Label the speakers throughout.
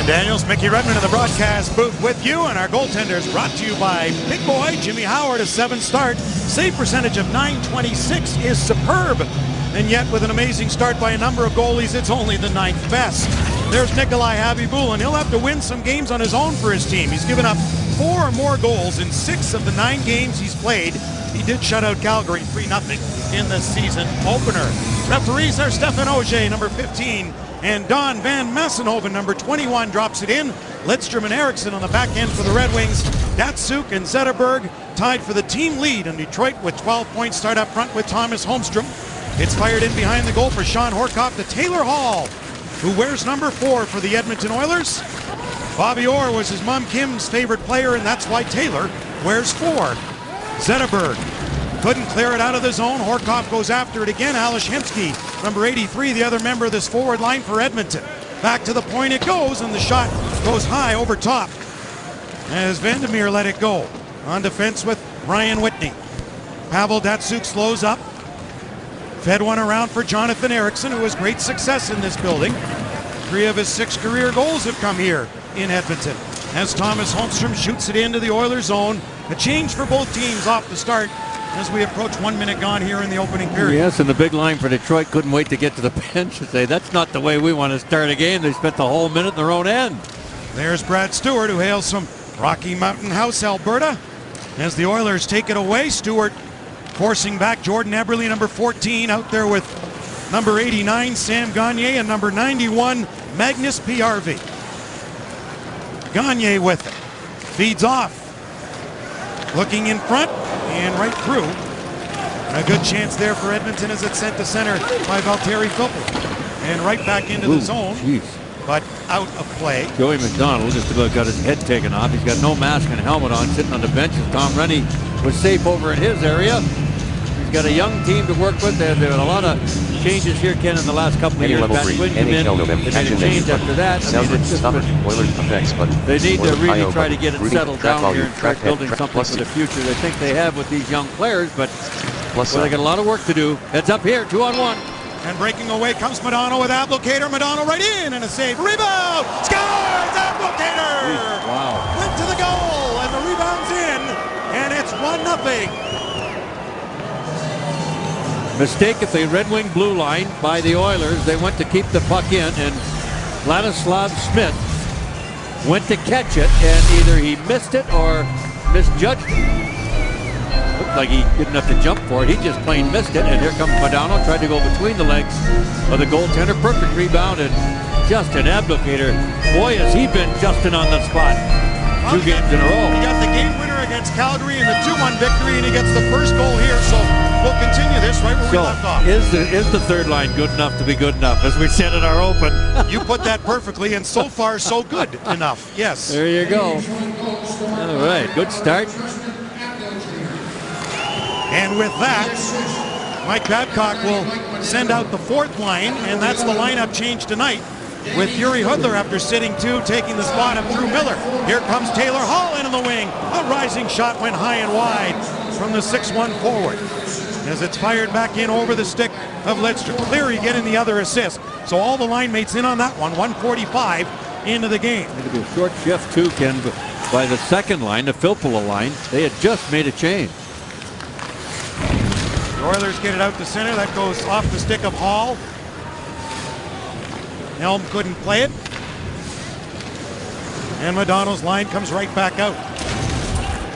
Speaker 1: Daniels, Mickey Redmond in the broadcast booth with you, and our goaltenders brought to you by Big Boy Jimmy Howard, a 7 start. Save percentage of .926 is superb, and yet with an amazing start by a number of goalies, it's only the 9th best. There's Nikolai Habibul, and he'll have to win some games on his own for his team. He's given up 4 or more goals in 6 of the 9 games he's played. He did shut out Calgary 3-0 in the season opener. Referees are Stefan Auger, number 15, and Don Van Massenhoven, number 21, drops it in. Lidstrom and Eriksson on the back end for the Red Wings. Datsuk and Zetterberg tied for the team lead, and Detroit with 12 points start up front with Thomas Holmstrom. It's fired in behind the goal for Sean Horcoff to Taylor Hall, who wears number 4 for the Edmonton Oilers. Bobby Orr was his mom Kim's favorite player, and that's why Taylor wears 4. Zetterberg couldn't clear it out of the zone. Horcoff goes after it again. Ales Hemsky, number 83, the other member of this forward line for Edmonton. Back to the point it goes, and the shot goes high over top as Vandermeer let it go. On defense with Ryan Whitney. Pavel Datsuk slows up. Fed one around for Jonathan Eriksson, who has great success in this building. 3 of his 6 career goals have come here in Edmonton. As Thomas Holmstrom shoots it into the Oilers zone. A change for both teams off the start as we approach 1 minute gone here in the opening period.
Speaker 2: Yes, and the big line for Detroit couldn't wait to get to the bench and say, that's not the way we want to start a game. They spent the whole minute in their own end.
Speaker 1: There's Brad Stewart, who hails from Rocky Mountain House, Alberta. As the Oilers take it away, Stewart forcing back Jordan Eberle, number 14, out there with number 89, Sam Gagner, and number 91, Magnus P.R.V. Gagner with it. Feeds off. Looking in front and right through. A good chance there for Edmonton as it's sent to center by Valtteri Filppula. And right back into the zone, but out of play.
Speaker 2: Joey McDonald just about got his head taken off. He's got no mask and helmet on, sitting on the bench as Tom Rennie was safe over in his area. He's got a young team to work with. There have been a lot of changes here, Ken, in the last couple of years.
Speaker 3: Level 3, NHL November.
Speaker 2: They made a change after that.
Speaker 3: Sounds like stuff Oilers effects, but
Speaker 2: they need to really try to get it settled down here and start building something for the future. They think they have with these young players, but they got a lot of work to do. Heads up here, 2-on-1.
Speaker 1: And breaking away comes Madonna with Ablocator. Madonna right in, and a save. Rebound! Scores! Ablocator!
Speaker 2: Wow.
Speaker 1: Went to the goal, and the rebound's in, and it's 1-0.
Speaker 2: Mistake at the Red Wing blue line by the Oilers. They went to keep the puck in, and Vladislav Smith went to catch it, and either he missed it or misjudged it. Looked like he didn't have to jump for it. He just plain missed it, and here comes Madonna. Tried to go between the legs of the goaltender. Perfect rebound, and Justin Ablocator. Boy, has he been Justin on the spot. 2 games in a row.
Speaker 1: He got the game winner against Calgary in the 2-1 victory, and he gets the first goal here, so we'll continue this right where we left off.
Speaker 2: Is the third line good enough to be good enough, as we said in our open?
Speaker 1: You put that perfectly, and so far, so good enough. Yes.
Speaker 2: There you go. All right, good start.
Speaker 1: And with that, Mike Babcock will send out the 4th line, and that's the lineup change tonight, with Yuri Hudler after sitting 2, taking the spot of Drew Miller. Here comes Taylor Hall into the wing. A rising shot went high and wide from the 6'1 forward. As it's fired back in over the stick of Lidstrom. Cleary getting the other assist. So all the line mates in on that one. 1:45 into the game.
Speaker 2: It'll be a short shift too, Ken, by the second line, the Filppula line. They had just made a change.
Speaker 1: The Oilers get it out to center. That goes off the stick of Hall. Elm couldn't play it. And Madonna's line comes right back out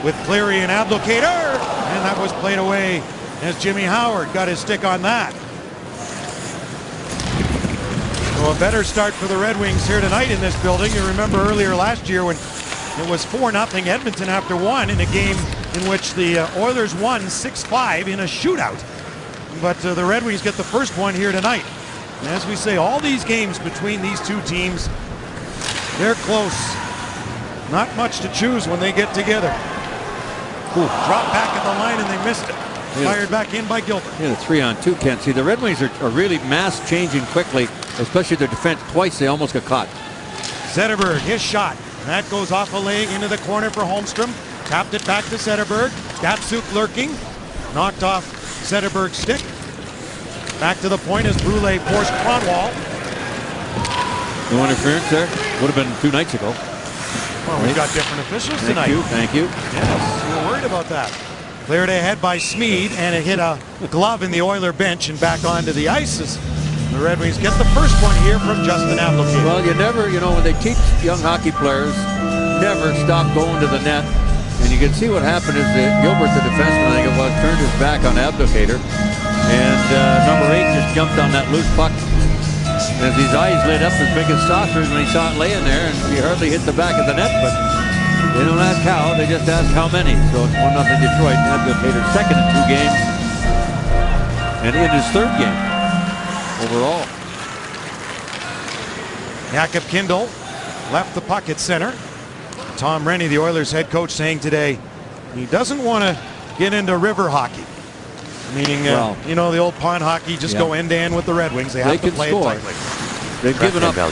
Speaker 1: with Cleary and Ablocator. And that was played away as Jimmy Howard got his stick on that. So a better start for the Red Wings here tonight in this building. You remember earlier last year when it was 4-0 Edmonton after 1 in a game in which the Oilers won 6-5 in a shootout. But the Red Wings get the first one here tonight. And as we say, all these games between these two teams, they're close. Not much to choose when they get together. Drop back at the line and they missed it. Fired back in by Gilbert.
Speaker 2: Yeah, the 3-on-2, Kent. See, the Red Wings are really mass changing quickly, especially their defense. Twice they almost got caught.
Speaker 1: Zetterberg, his shot. That goes off a leg into the corner for Holmstrom. Tapped it back to Zetterberg. Datsuk lurking. Knocked off Zetterberg's stick. Back to the point as Brule forced Cronwall.
Speaker 2: No interference there. Would have been 2 nights ago.
Speaker 1: Well, we've got different officials tonight.
Speaker 2: Thank you.
Speaker 1: Yes, we were worried about that. Cleared ahead by Smead, and it hit a glove in the Oiler bench and back onto the ice as the Red Wings get the first one here from Justin Applegate.
Speaker 2: Well, you never, when they teach young hockey players, never stop going to the net. And you can see what happened is that Gilbert, the defenseman, I think it was, turned his back on Abdicator. And number 8 just jumped on that loose puck. And as his eyes lit up as big as saucers when he saw it laying there, and he hardly hit the back of the net, but they don't ask how, they just ask how many. So it's 1-0 Detroit. Abdicator second in 2 games. And in his 3rd game overall.
Speaker 1: Jakob Kindl left the puck at center. Tom Rennie, the Oilers head coach, saying today he doesn't want to get into river hockey. Meaning, the old pond hockey, just go end-to-end with the Red Wings. They have to play it tightly.
Speaker 2: They've given up a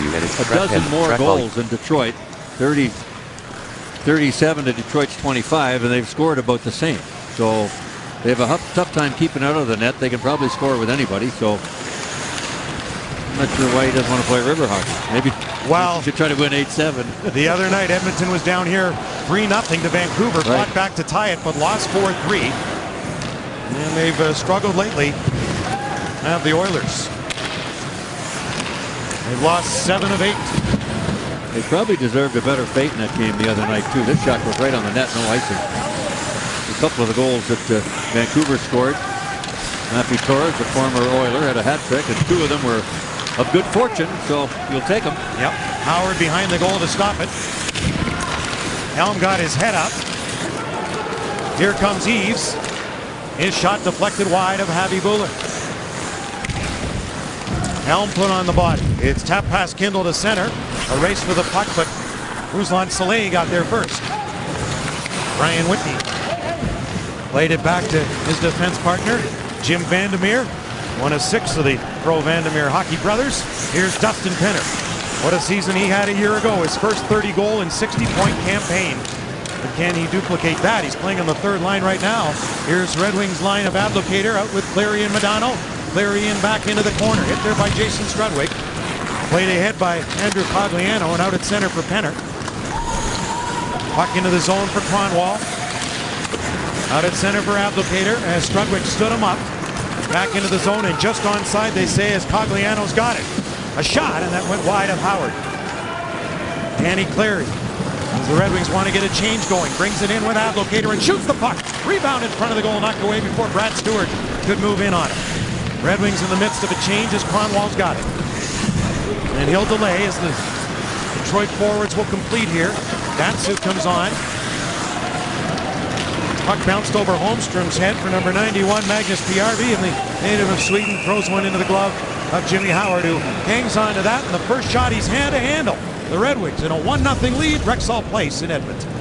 Speaker 2: dozen more goals than Detroit, 37 to Detroit's 25, and they've scored about the same. So they have a tough time keeping out of the net. They can probably score with anybody. So I'm not sure why he doesn't want to play river hockey. Maybe he should try to win 8-7.
Speaker 1: The other night, Edmonton was down here 3-0 to Vancouver, fought back to tie it, but lost 4-3. And they've struggled lately. Have the Oilers. They've lost 7 of 8.
Speaker 2: They probably deserved a better fate in that game the other night, too. This shot was right on the net, no icing. A couple of the goals that Vancouver scored. Matthew Torres, the former Oiler, had a hat trick, and 2 of them were of good fortune, so you'll take them.
Speaker 1: Yep. Howard behind the goal to stop it. Helm got his head up. Here comes Eves. His shot deflected wide of Javi Buller. Helm put on the body. It's tap past Kindl to center. A race for the puck, but Ruslan Saleh got there first. Brian Whitney played it back to his defense partner, Jim Vandermeer. 1 of 6 of the Pro Vandermeer hockey brothers. Here's Dustin Penner. What a season he had a year ago. His first 30-goal and 60-point campaign. But can he duplicate that? He's playing on the 3rd line right now. Here's Red Wings line of Abdicator out with Cleary and Modano. Cleary in back into the corner. Hit there by Jason Strudwick. Played ahead by Andrew Cogliano and out at center for Penner. Puck into the zone for Cronwall. Out at center for Abdicator as Strudwick stood him up. Back into the zone and just onside, they say, as Cogliano's got it. A shot, and that went wide of Howard. Danny Cleary, as the Red Wings want to get a change going, brings it in with Abdicator and shoots the puck. Rebound in front of the goal, knocked away before Brad Stewart could move in on it. Red Wings in the midst of a change as Cronwall's got it. And he'll delay as the Detroit forwards will complete here. Datsuk comes on. Puck bounced over Holmstrom's head for number 91, Magnus Pjärvi, and the native of Sweden throws one into the glove of Jimmy Howard, who hangs on to that, and the first shot he's had to handle. The Red Wings in a 1-0 lead, Rexall Place in Edmonton.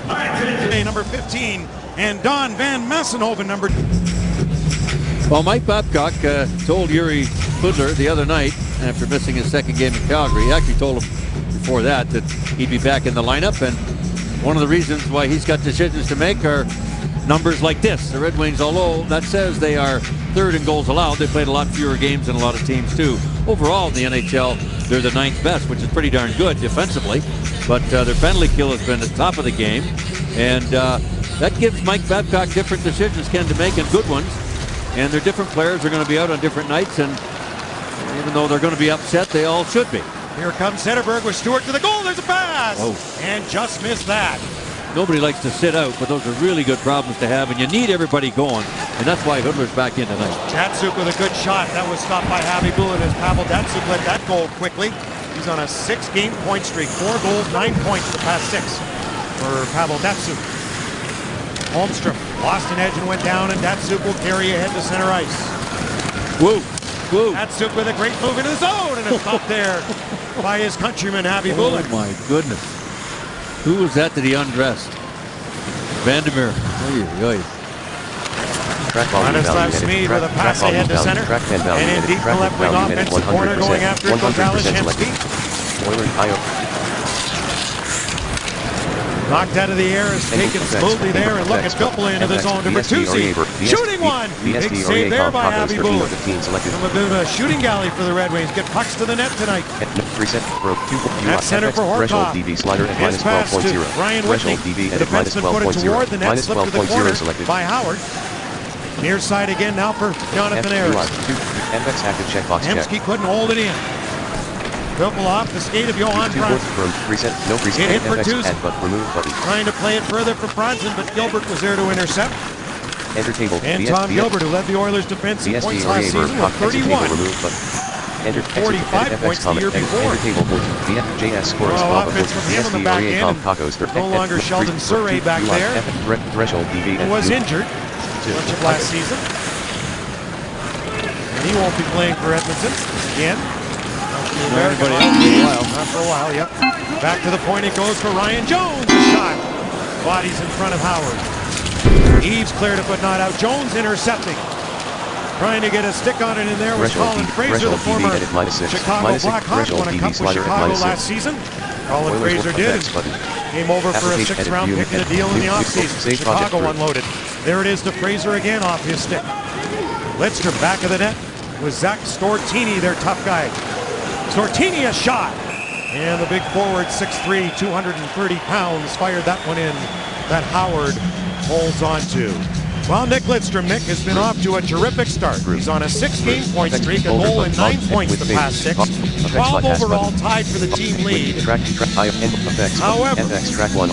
Speaker 1: Today, number 15, and Don Van Massenhoven, number 2.
Speaker 2: Well, Mike Babcock told Yuri Pudler the other night, after missing his 2nd game in Calgary, he actually told him before that he'd be back in the lineup, and one of the reasons why he's got decisions to make are numbers like this. The Red Wings, although that says they are 3rd in goals allowed, they played a lot fewer games than a lot of teams too. Overall in the NHL, they're the 9th best, which is pretty darn good defensively, but their penalty kill has been at the top of the game, and that gives Mike Babcock different decisions, Ken, to make, and good ones, and their different players are going to be out on different nights, and even though they're going to be upset, they all should be.
Speaker 1: Here comes Zetterberg with Stewart to the goal. There's a pass, and just missed that.
Speaker 2: Nobody likes to sit out, but those are really good problems to have, and you need everybody going, and that's why Hudler's back in tonight.
Speaker 1: Datsuk with a good shot. That was stopped by Javi Buller as Pavel Datsuk let that goal quickly. He's on a 6-game point streak. 4 goals, 9 points the past 6 for Pavel Datsuk. Holmstrom lost an edge and went down, and Datsuk will carry ahead to center ice.
Speaker 2: Woo! Woo!
Speaker 1: Datsuk with a great move into the zone, and it's stopped there by his countryman Javi Buller.
Speaker 2: Oh my goodness. Who was that he undressed? Vandermeer.
Speaker 1: Vladislav Smead with a pass ahead to center. And in deep the left wing offensive corner going after it goes Alex Hemsky. Knocked out of the air, is taken smoothly there, and look at Biffle into the zone to Bertuzzi. Shooting one! Big save there by Abby Boone. From a bit of a shooting galley for the Red Wings. Get pucks to the net tonight. At center for Horkoff. His pass to Ryan Whitney. The defenseman put it toward the net, slipped to the corner by Howard. Near side again now for Jonathan Ericsson. Hemsky couldn't hold it in. Biffle off the skate of Johan Franzen. It hit Bertuzzi. Trying to play it further for Franzen, but Gilbert was there to intercept. And Tom Gilbert, who led the Oilers defense in points last season with 31. 45 points the year before. Well, offense from him on the back end. No longer Sheldon Surrey back there, who was injured much of last season. And he won't be playing for Edmonton again. Not for a while, yep. Back to the point it goes for Ryan Jones. A shot. Bodies in front of Howard. Eves cleared it but not out. Jones intercepting. Trying to get a stick on it in there was Colin Fraser, the former Chicago Blackhawk. Won a cup with Chicago last season. Colin Fraser did. Came over for a 6th round pick in a deal in the offseason. Chicago unloaded. There it is to Fraser again off his stick. Lidstrom back of the net with Zach Stortini, their tough guy. Stortini a shot. And the big forward, 6'3", 230 pounds, fired that one in that Howard holds on to. Well, Nick Lidstrom, has been off to a terrific start. He's on a 6-game point streak, a goal and 9 points the past 6. 12 overall, tied for the team lead. However,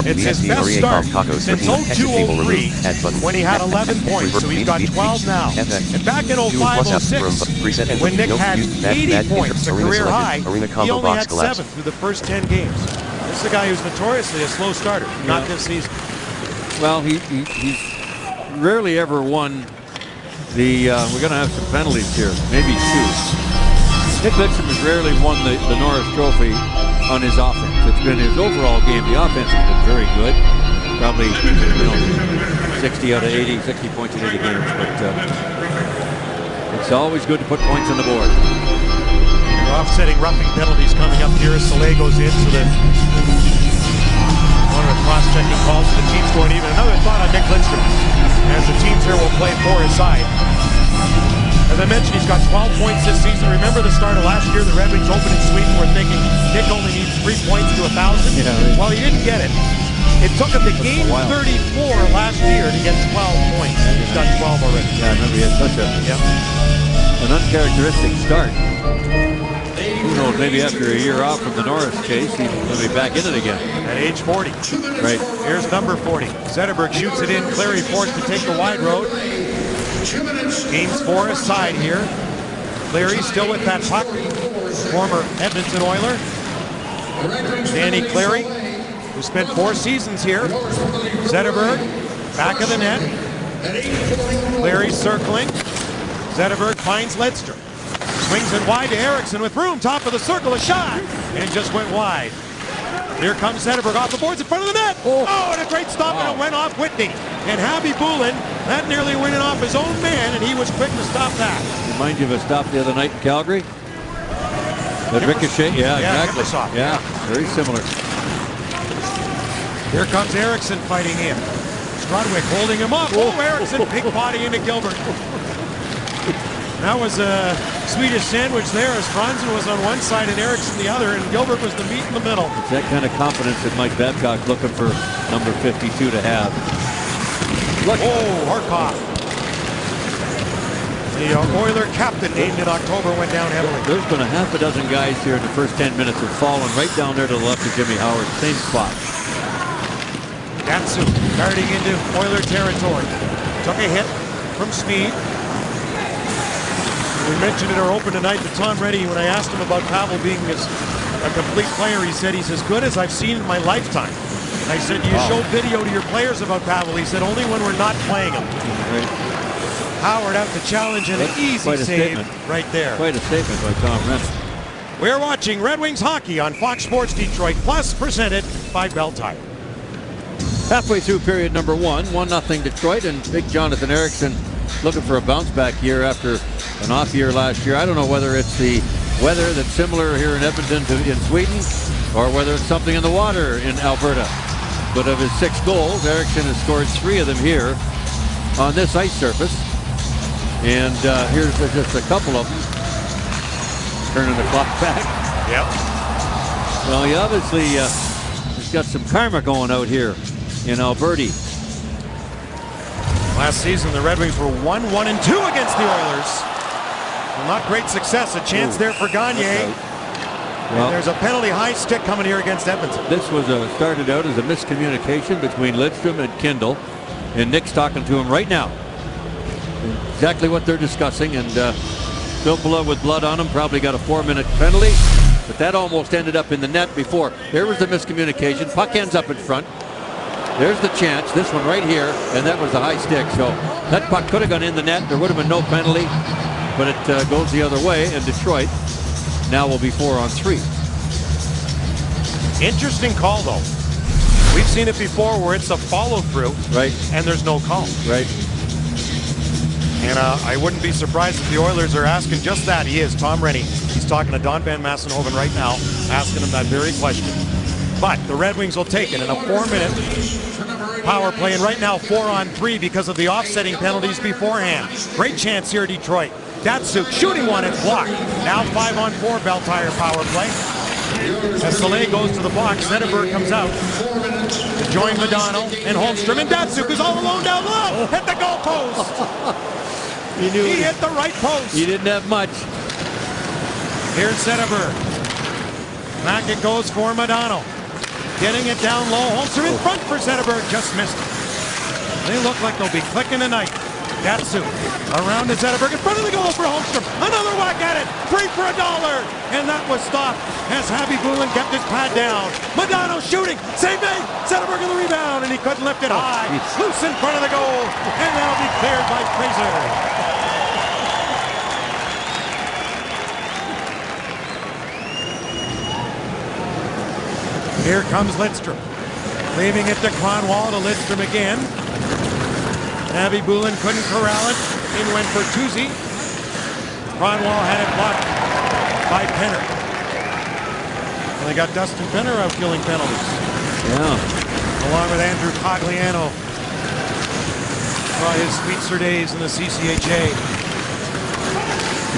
Speaker 1: it's his best start since 02-03 when he had 11 points, so he's got 12 now. And back in 05-06, when Nick had 80 points, a career high, he only had 7 through the first 10 games. This is a guy who's notoriously a slow starter, not this season.
Speaker 2: Well, he's rarely ever won the, we're going to have some penalties here, maybe 2. Nick Lidstrom has rarely won the Norris Trophy on his offense. It's been his overall game. The offense has been very good. Probably, 60 out of 80, 60 points in 80 games. But it's always good to put points on the board.
Speaker 1: Offsetting roughing penalties coming up here as Soleil goes in, so that one of the cross-checking calls to the team scoring even. Another thought on Nick Lidstrom, as the teams here will play for his side. As I mentioned, he's got 12 points this season. Remember the start of last year, the Red Wings opened in Sweden. We're thinking Nick only needs 3 points to 1,000.
Speaker 2: Yeah,
Speaker 1: well, he didn't get it. It took him to game 34 last year to get 12 points. And he's got 12 already.
Speaker 2: Yeah, I remember he had such an uncharacteristic start. Who knows, maybe after a year off from the Norris case, he'll be back in it again. At
Speaker 1: age 40.
Speaker 2: Right.
Speaker 1: Here's number 40. Zetterberg shoots it in. Clary forced to take the wide road. Games for his side here. Clary still with that puck. Former Edmonton Oiler. Danny Clary, who spent 4 seasons here. Zetterberg, back of the net. Clary circling. Zetterberg finds Lidstrom. Swings it wide to Ericsson with room, top of the circle, a shot, and just went wide. Here comes Zetterberg off the boards in front of the net. Oh, and a great stop, and it went off Whitney. And Habby Boulin, that nearly went off his own man, and he was quick to stop that.
Speaker 2: Remind you of a stop the other night in Calgary? The ricochet, yeah, exactly. Yeah, very similar.
Speaker 1: Here comes Ericsson fighting in. Strudwick holding him up. Oh, Ericsson, big body into Gilbert. That was a Swedish sandwich there as Franzen was on one side and Ericsson the other, and Gilbert was the meat in the middle.
Speaker 2: It's that kind of confidence that Mike Babcock looking for number 52 to have.
Speaker 1: Look. Oh, Horkoff. The Oiler captain named in October went down heavily.
Speaker 2: There's been a half a dozen guys here in the first 10 minutes who've fallen right down there to the left of Jimmy Howard, same spot.
Speaker 1: Gatsu darting into Oiler territory. Took a hit from Smead. We mentioned in our open tonight to Tom Reddy when I asked him about Pavel being a complete player. He said he's as good as I've seen in my lifetime. I said, do you show video to your players about Pavel? He said, only when we're not playing him.
Speaker 2: Right.
Speaker 1: Howard out to challenge and an easy save right there.
Speaker 2: Quite a statement by Tom Reddy.
Speaker 1: We're watching Red Wings hockey on Fox Sports Detroit Plus, presented by Bell Tire.
Speaker 2: Halfway through period number 1, 1-0 Detroit, and big Jonathan Ericsson looking for a bounce back year after an off year last year. I don't know whether it's the weather that's similar here in Edmonton to in Sweden, or whether it's something in the water in Alberta. But of his 6 goals, Eriksson has scored 3 of them here on this ice surface. And here's just a couple of them. Turning the clock back.
Speaker 1: Yep.
Speaker 2: Well, he obviously has got some karma going out here in Alberta.
Speaker 1: Last season, the Red Wings were 1-1-2 against the Oilers. Well, not great success. A chance there for Gagne. Well, there's a penalty high stick coming here against Edmonton.
Speaker 2: This was started out as a miscommunication between Lidstrom and Kindle, and Nick's talking to him right now. Exactly what they're discussing, and Filppula with blood on him probably got a 4-minute penalty, but that almost ended up in the net before. There was the miscommunication. Puck ends up in front. There's the chance, this one right here, and that was the high stick. So that puck could have gone in the net. There would have been no penalty, but it goes the other way, and Detroit now will be 4-on-3.
Speaker 1: Interesting call, though. We've seen it before where it's a follow-through,
Speaker 2: right,
Speaker 1: and there's no call.
Speaker 2: Right.
Speaker 1: And I wouldn't be surprised if the Oilers are asking just that. He is, Tom Rennie. He's talking to Don Van Massenhoven right now, asking him that very question. But the Red Wings will take it in a 4-minute power play, and right now 4-on-3 because of the offsetting penalties beforehand. Great chance here, Detroit. Datsuk shooting one, it's blocked. Now 5-on-4 Bell Tire power play. As Soleil goes to the box, Zetterberg comes out to join Modano and Holmstrom, and Datsuk is all alone down low. Hit the goal post. He hit the right post.
Speaker 2: He didn't have much.
Speaker 1: Here's Zetterberg. Back it goes for Modano. Getting it down low. Holmstrom in front for Zetterberg. Just missed it. They look like they'll be clicking tonight. Datsuk around to Zetterberg in front of the goal for Holmstrom. Another whack at it. 3 for $1. And that was stopped as Happy Bulin kept his pad down. Modano shooting. Save made. Zetterberg in the rebound, and he couldn't lift it high. Loose in front of the goal. And that'll be cleared by Fraser. Here comes Lidstrom. Leaving it to Kronwall, to Lidstrom again. Abby Bulin couldn't corral it. In went for Tuzi. Kronwall had it blocked by Penner. And they got Dustin Penner out killing penalties.
Speaker 2: Yeah.
Speaker 1: Along with Andrew Cogliano. Saw his Speedster days in the CCHA.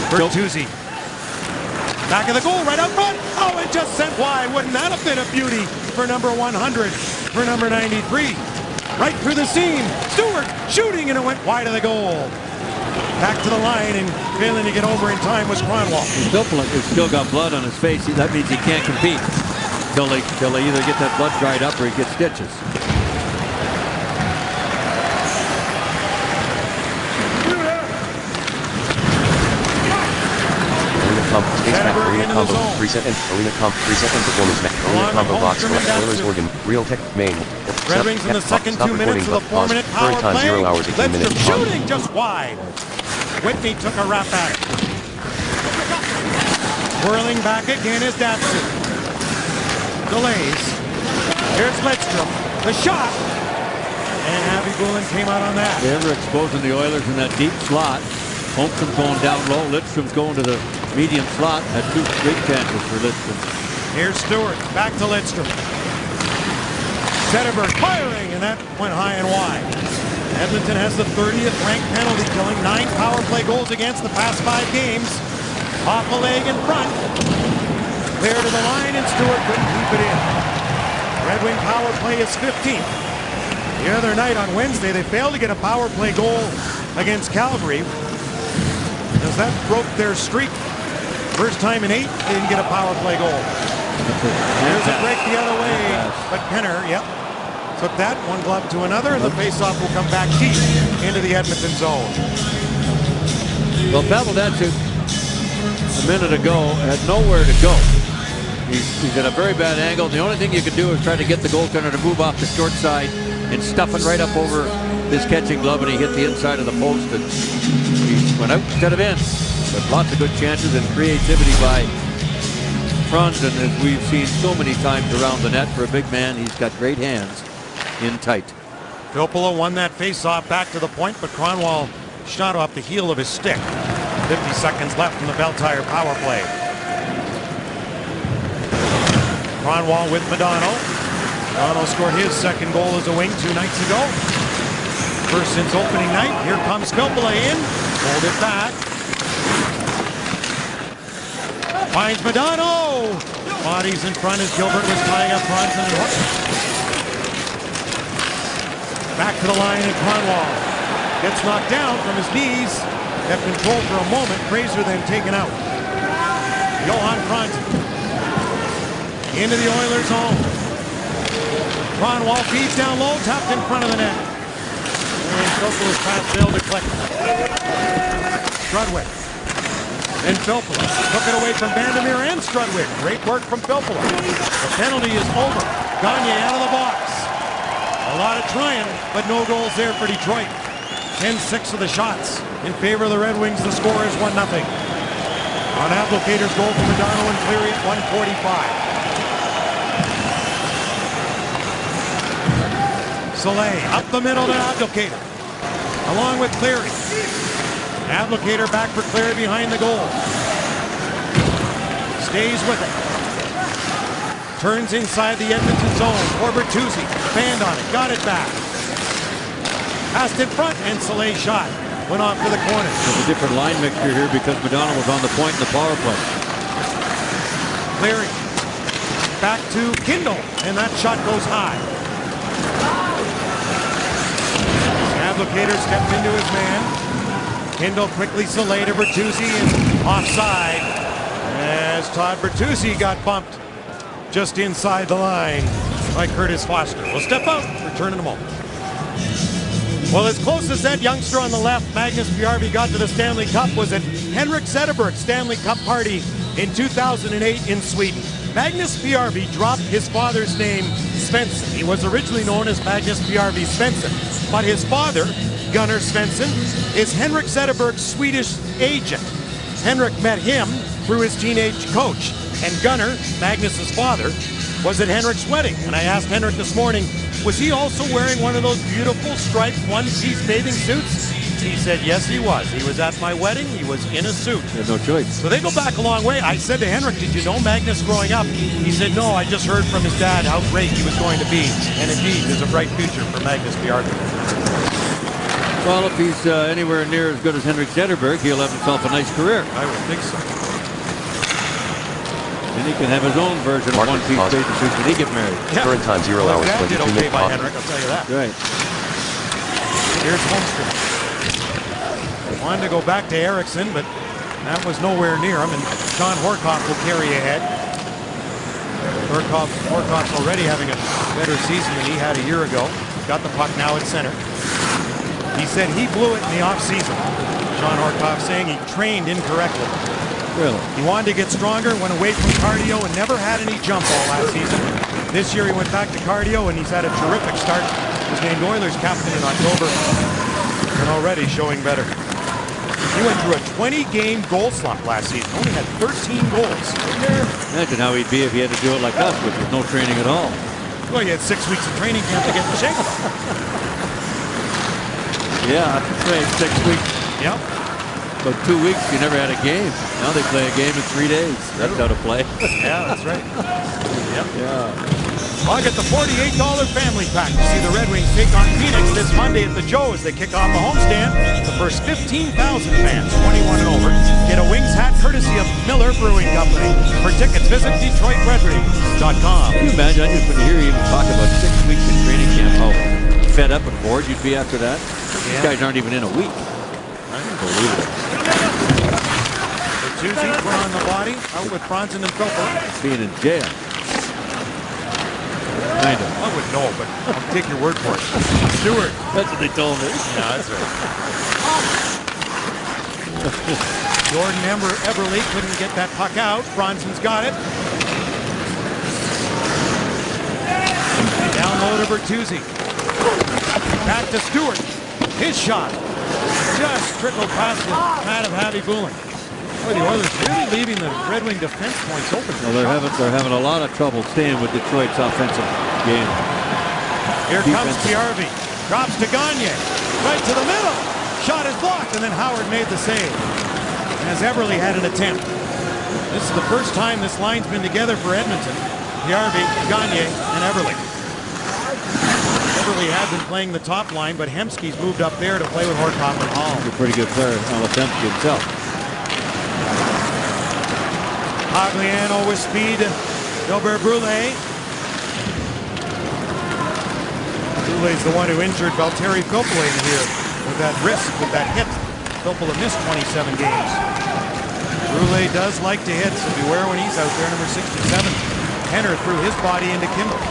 Speaker 1: Bertuzzi. Back of the goal, right out front. Oh, it just sent wide. Wouldn't that have been a beauty for number 100, for number 93. Right through the seam. Stewart shooting, and it went wide of the goal. Back to the line, and failing to get over in time was Kronwall.
Speaker 2: He's still got blood on his face. That means he can't compete till they either get that blood dried up or he gets stitches.
Speaker 3: Arena combo, reset and arena comp, reset and performance match, arena combo box, Oilers Oregon, Real Tech, Maine.
Speaker 1: Red Wings in the second 2 minutes of the 4-minute power play.
Speaker 3: 0 hours, 18 minutes.
Speaker 1: Shooting just wide. Whitney took a wrap at it. Whirling back again is Datsuk. Delays. Here's Lidstrom. The shot. And Abby Bulin came out on that.
Speaker 2: They were exposing the Oilers in that deep slot. Holmstrom's going down low. Lidstrom's going to the medium slot. Had 2 big chances for Lidstrom.
Speaker 1: Here's Stewart. Back to Lidstrom. Zetterberg firing, and that went high and wide. Edmonton has the 30th ranked penalty killing. 9 power play goals against the past 5 games. Off a leg in front. Clear to the line, and Stewart couldn't keep it in. Red Wing power play is 15th. The other night on Wednesday, they failed to get a power play goal against Calgary, because that broke their streak. First time in 8, they didn't get a power play goal. There's a break the other way, but Penner, took that one glove to another, and the faceoff will come back deep into the Edmonton zone.
Speaker 2: Well, Pavel Datsuk, a minute ago, had nowhere to go. He's at a very bad angle. The only thing you can do is try to get the goaltender to move off the short side and stuff it right up over his catching glove, and he hit the inside of the post, and he went out instead of in. But lots of good chances and creativity by Franz, and as we've seen so many times around the net for a big man, he's got great hands in tight.
Speaker 1: Filppula won that face-off back to the point, but Kronwall shot off the heel of his stick. 50 seconds left in the Bell Tire power play. Kronwall with Modano. Toronto scored his second goal as a wing 2 nights ago. First since opening night. Here comes Filppula in. Hold it back. Finds Modano. Bodies in front as Gilbert was tying up Bronson and Hook. Back to the line and Kronwall gets knocked down from his knees. Kept control for a moment. Fraser then taken out. Johan Franzen into the Oilers' zone. Kronwall feeds down low, tapped in front of the net. And Filppula's pass failed to click. Strudwick. And Filppula took it away from Vandermeer and Strudwick. Great work from Filppula. The penalty is over. Gagne out of the box. A lot of trying, but no goals there for Detroit. 10-6 of the shots in favor of the Red Wings. The score is 1-0. On Abdelkader's goal from Modano and Cleary at 1:45. Soleil up the middle to Abdelkader, along with Cleary. Abdelkader back for Cleary behind the goal. Stays with it. Turns inside the Edmonton zone. For Bertuzzi. Band on it. Got it back. Passed in front and Soleil shot. Went off to the corner.
Speaker 2: There's a different line mixture here because Modano was on the point in the power play.
Speaker 1: Cleary. Back to Kindle. And that shot goes high. Abdelkader stepped into his man. Kindle quickly Soleil to Bertuzzi and offside as Todd Bertuzzi got bumped just inside the line by Curtis Foster. We'll step out, return in a moment. Well, as close as that youngster on the left, Magnus Bjarvi, got to the Stanley Cup was at Henrik Zetterberg's Stanley Cup party in 2008 in Sweden. Magnus Bjarvi dropped his father's name, Svensson. He was originally known as Magnus Bjarvi Svensson, but his father, Gunnar Svensson, is Henrik Zetterberg's Swedish agent. Henrik met him through his teenage coach, and Gunnar, Magnus's father, was at Henrik's wedding. And I asked Henrik this morning, was he also wearing one of those beautiful striped one-piece bathing suits? He said, yes, he was. He was at my wedding. He was in a suit.
Speaker 2: He had no choice.
Speaker 1: So they go back a long way. I said to Henrik, did you know Magnus growing up? He said, no, I just heard from his dad how great he was going to be. And indeed, there's a bright future for Magnus Bjarvi.
Speaker 2: Well, if he's anywhere near as good as Henrik Zetterberg, he'll have himself a nice career.
Speaker 1: I would think so.
Speaker 2: And he can have his own version of one-piece bathing suit when he get married.
Speaker 3: Yeah. Current time 0 hours 22
Speaker 1: okay
Speaker 3: minutes.
Speaker 1: by Henrik, I'll tell you that.
Speaker 2: Right.
Speaker 1: Here's Holmstrom. Wanted to go back to Eriksson, but that was nowhere near him, and Sean Horcoff will carry ahead. Horcoff's already having a better season than he had a year ago. Got the puck now at center. He said he blew it in the offseason. Sean Horcoff saying he trained incorrectly.
Speaker 2: Really?
Speaker 1: He wanted to get stronger, went away from cardio, and never had any jump all last season. This year he went back to cardio, and he's had a terrific start. He was named Oilers captain in October, and already showing better. He went through a 20-game goal slump last season. Only had 13 goals.
Speaker 2: Imagine how he'd be if he had to do it like us, with no training at all.
Speaker 1: Well, he had 6 weeks of training camp to get in shape.
Speaker 2: Yeah, that's right. 6 weeks.
Speaker 1: Yep.
Speaker 2: But 2 weeks, you never had a game. Now they play a game in 3 days. That's how to play.
Speaker 1: Yeah, that's right. Yep.
Speaker 2: Yeah.
Speaker 1: I'll get the $48 family pack to see the Red Wings take on Phoenix this Monday at the Joe as they kick off a homestand. The first 15,000 fans, 21 and over, get a Wings hat courtesy of Miller Brewing Company. For tickets, visit DetroitRedWings.com.
Speaker 2: Can you imagine? I just want to hear you even talk about 6 weeks in training camp. How fed up and bored you'd be after that. These guys aren't even in a week. Unbelievable.
Speaker 1: Bertuzzi put on the body, out with Franzen and Filppula.
Speaker 2: Being in jail. Kind of.
Speaker 1: I wouldn't know, but I'll take your word for it. Stewart.
Speaker 2: That's what they told me.
Speaker 1: Yeah, that's right. Jordan Eberle couldn't get that puck out. Franzen's got it. Down low to Bertuzzi. Back to Stewart. His shot just trickled past the pad of Javi Bulin. Boy, the Oilers really leaving the Red Wing defense points open.
Speaker 2: Well, they're having a lot of trouble staying with Detroit's offensive game.
Speaker 1: Here comes Bjarvi. Drops to Gagne. Right to the middle. Shot is blocked, and then Howard made the save. As Eberle had an attempt. This is the first time this line's been together for Edmonton. Bjarvi, Gagne, and Eberle. Beverly had been playing the top line, but Hemsky's moved up there to play with Horcoff and Hall.
Speaker 2: He's a pretty good player, Alex Hemsky himself.
Speaker 1: Pagliano with speed. Gilbert Brule. Brule's the one who injured Valtteri Filppula here with that wrist, with that hit. Filppula missed 27 games. Brule does like to hit, so beware when he's out there, number 67. Henner threw his body into Kimball.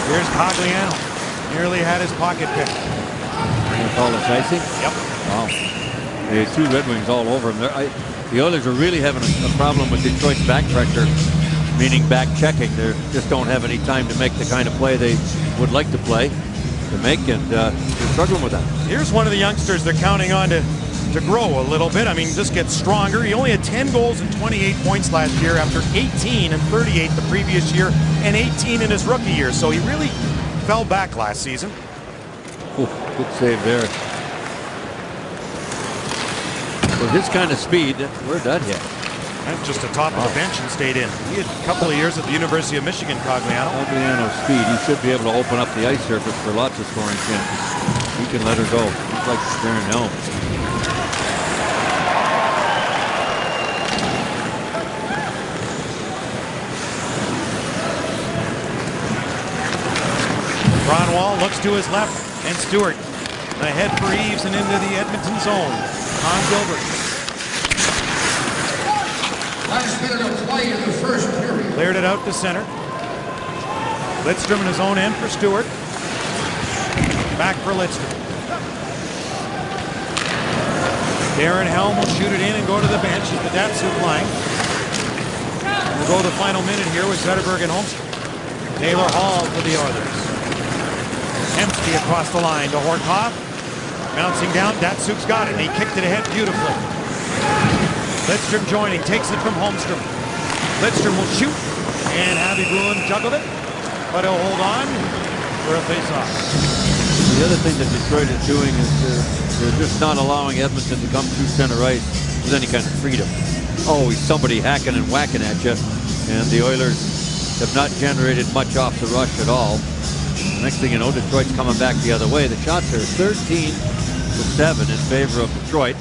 Speaker 1: Here's Pagliano. Nearly had his pocket picked.
Speaker 2: You call this icing?
Speaker 1: Yep.
Speaker 2: Wow. The two Red Wings all over him. The Oilers are really having a problem with Detroit's back pressure, meaning back checking. They just don't have any time to make the kind of play they would like to play, to make, and they're struggling with that.
Speaker 1: Here's one of the youngsters they're counting on to grow a little bit. I mean, just get stronger. He only had 10 goals and 28 points last year after 18 and 38 the previous year and 18 in his rookie year. So he really fell back last season.
Speaker 2: Ooh, good save there. With his kind of speed, where'd that hit?
Speaker 1: And just the top of the bench and stayed in. He had a couple of years at the University of Michigan, Pagliano.
Speaker 2: Pagliano's speed, he should be able to open up the ice surface for lots of scoring chances. He can let her go. He's like Darren Helm.
Speaker 1: Cronwall looks to his left, and Stewart ahead for Eves and into the Edmonton zone. Tom Gilbert.
Speaker 4: Last minute of play in the first period.
Speaker 1: Cleared it out to center. Lidstrom in his own end for Stewart. Back for Lidstrom. Darren Helm will shoot it in and go to the bench as the Datsuk line. We'll go the final minute here with Zetterberg and Holmstrom. Taylor Hall for the Oilers. Hemsky across the line to Horcoff. Bouncing down, Datsuk's got it, and he kicked it ahead beautifully. Lidstrom joining, takes it from Holmstrom. Lidstrom will shoot, and Avi Bullen juggled it, but he'll hold on for a face-off.
Speaker 2: The other thing that Detroit is doing is they're just not allowing Edmonton to come through center ice with any kind of freedom. Always somebody hacking and whacking at you, and the Oilers have not generated much off the rush at all. The next thing you know, Detroit's coming back the other way. The shots are 13-7 in favor of Detroit,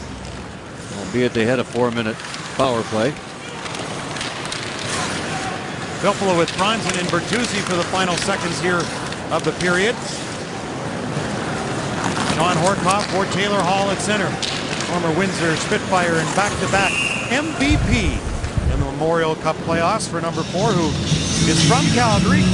Speaker 2: albeit they had a 4-minute power play.
Speaker 1: Filppula with Franzen and Bertuzzi for the final seconds here of the period. Sean Horcoff for Taylor Hall at center. Former Windsor Spitfire and back-to-back MVP in the Memorial Cup playoffs for number 4, who is from Calgary.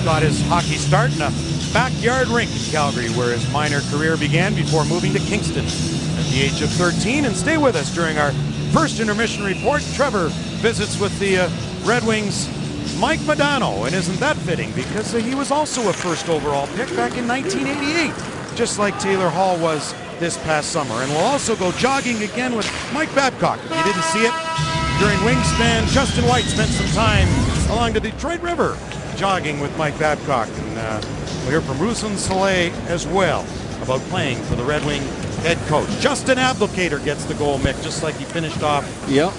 Speaker 1: Got his hockey start in a backyard rink in Calgary, where his minor career began before moving to Kingston at the age of 13. And stay with us during our first intermission report. Trevor visits with the Red Wings' Mike Modano, and isn't that fitting, because he was also a first overall pick back in 1988, just like Taylor Hall was this past summer. And we'll also go jogging again with Mike Babcock. If you didn't see it during Wingspan, Justin White spent some time along the Detroit River jogging with Mike Babcock, and we'll hear from Ruslan Saleh as well about playing for the Red Wing head coach. Justin Abdelkader gets the goal, Mick, just like he finished off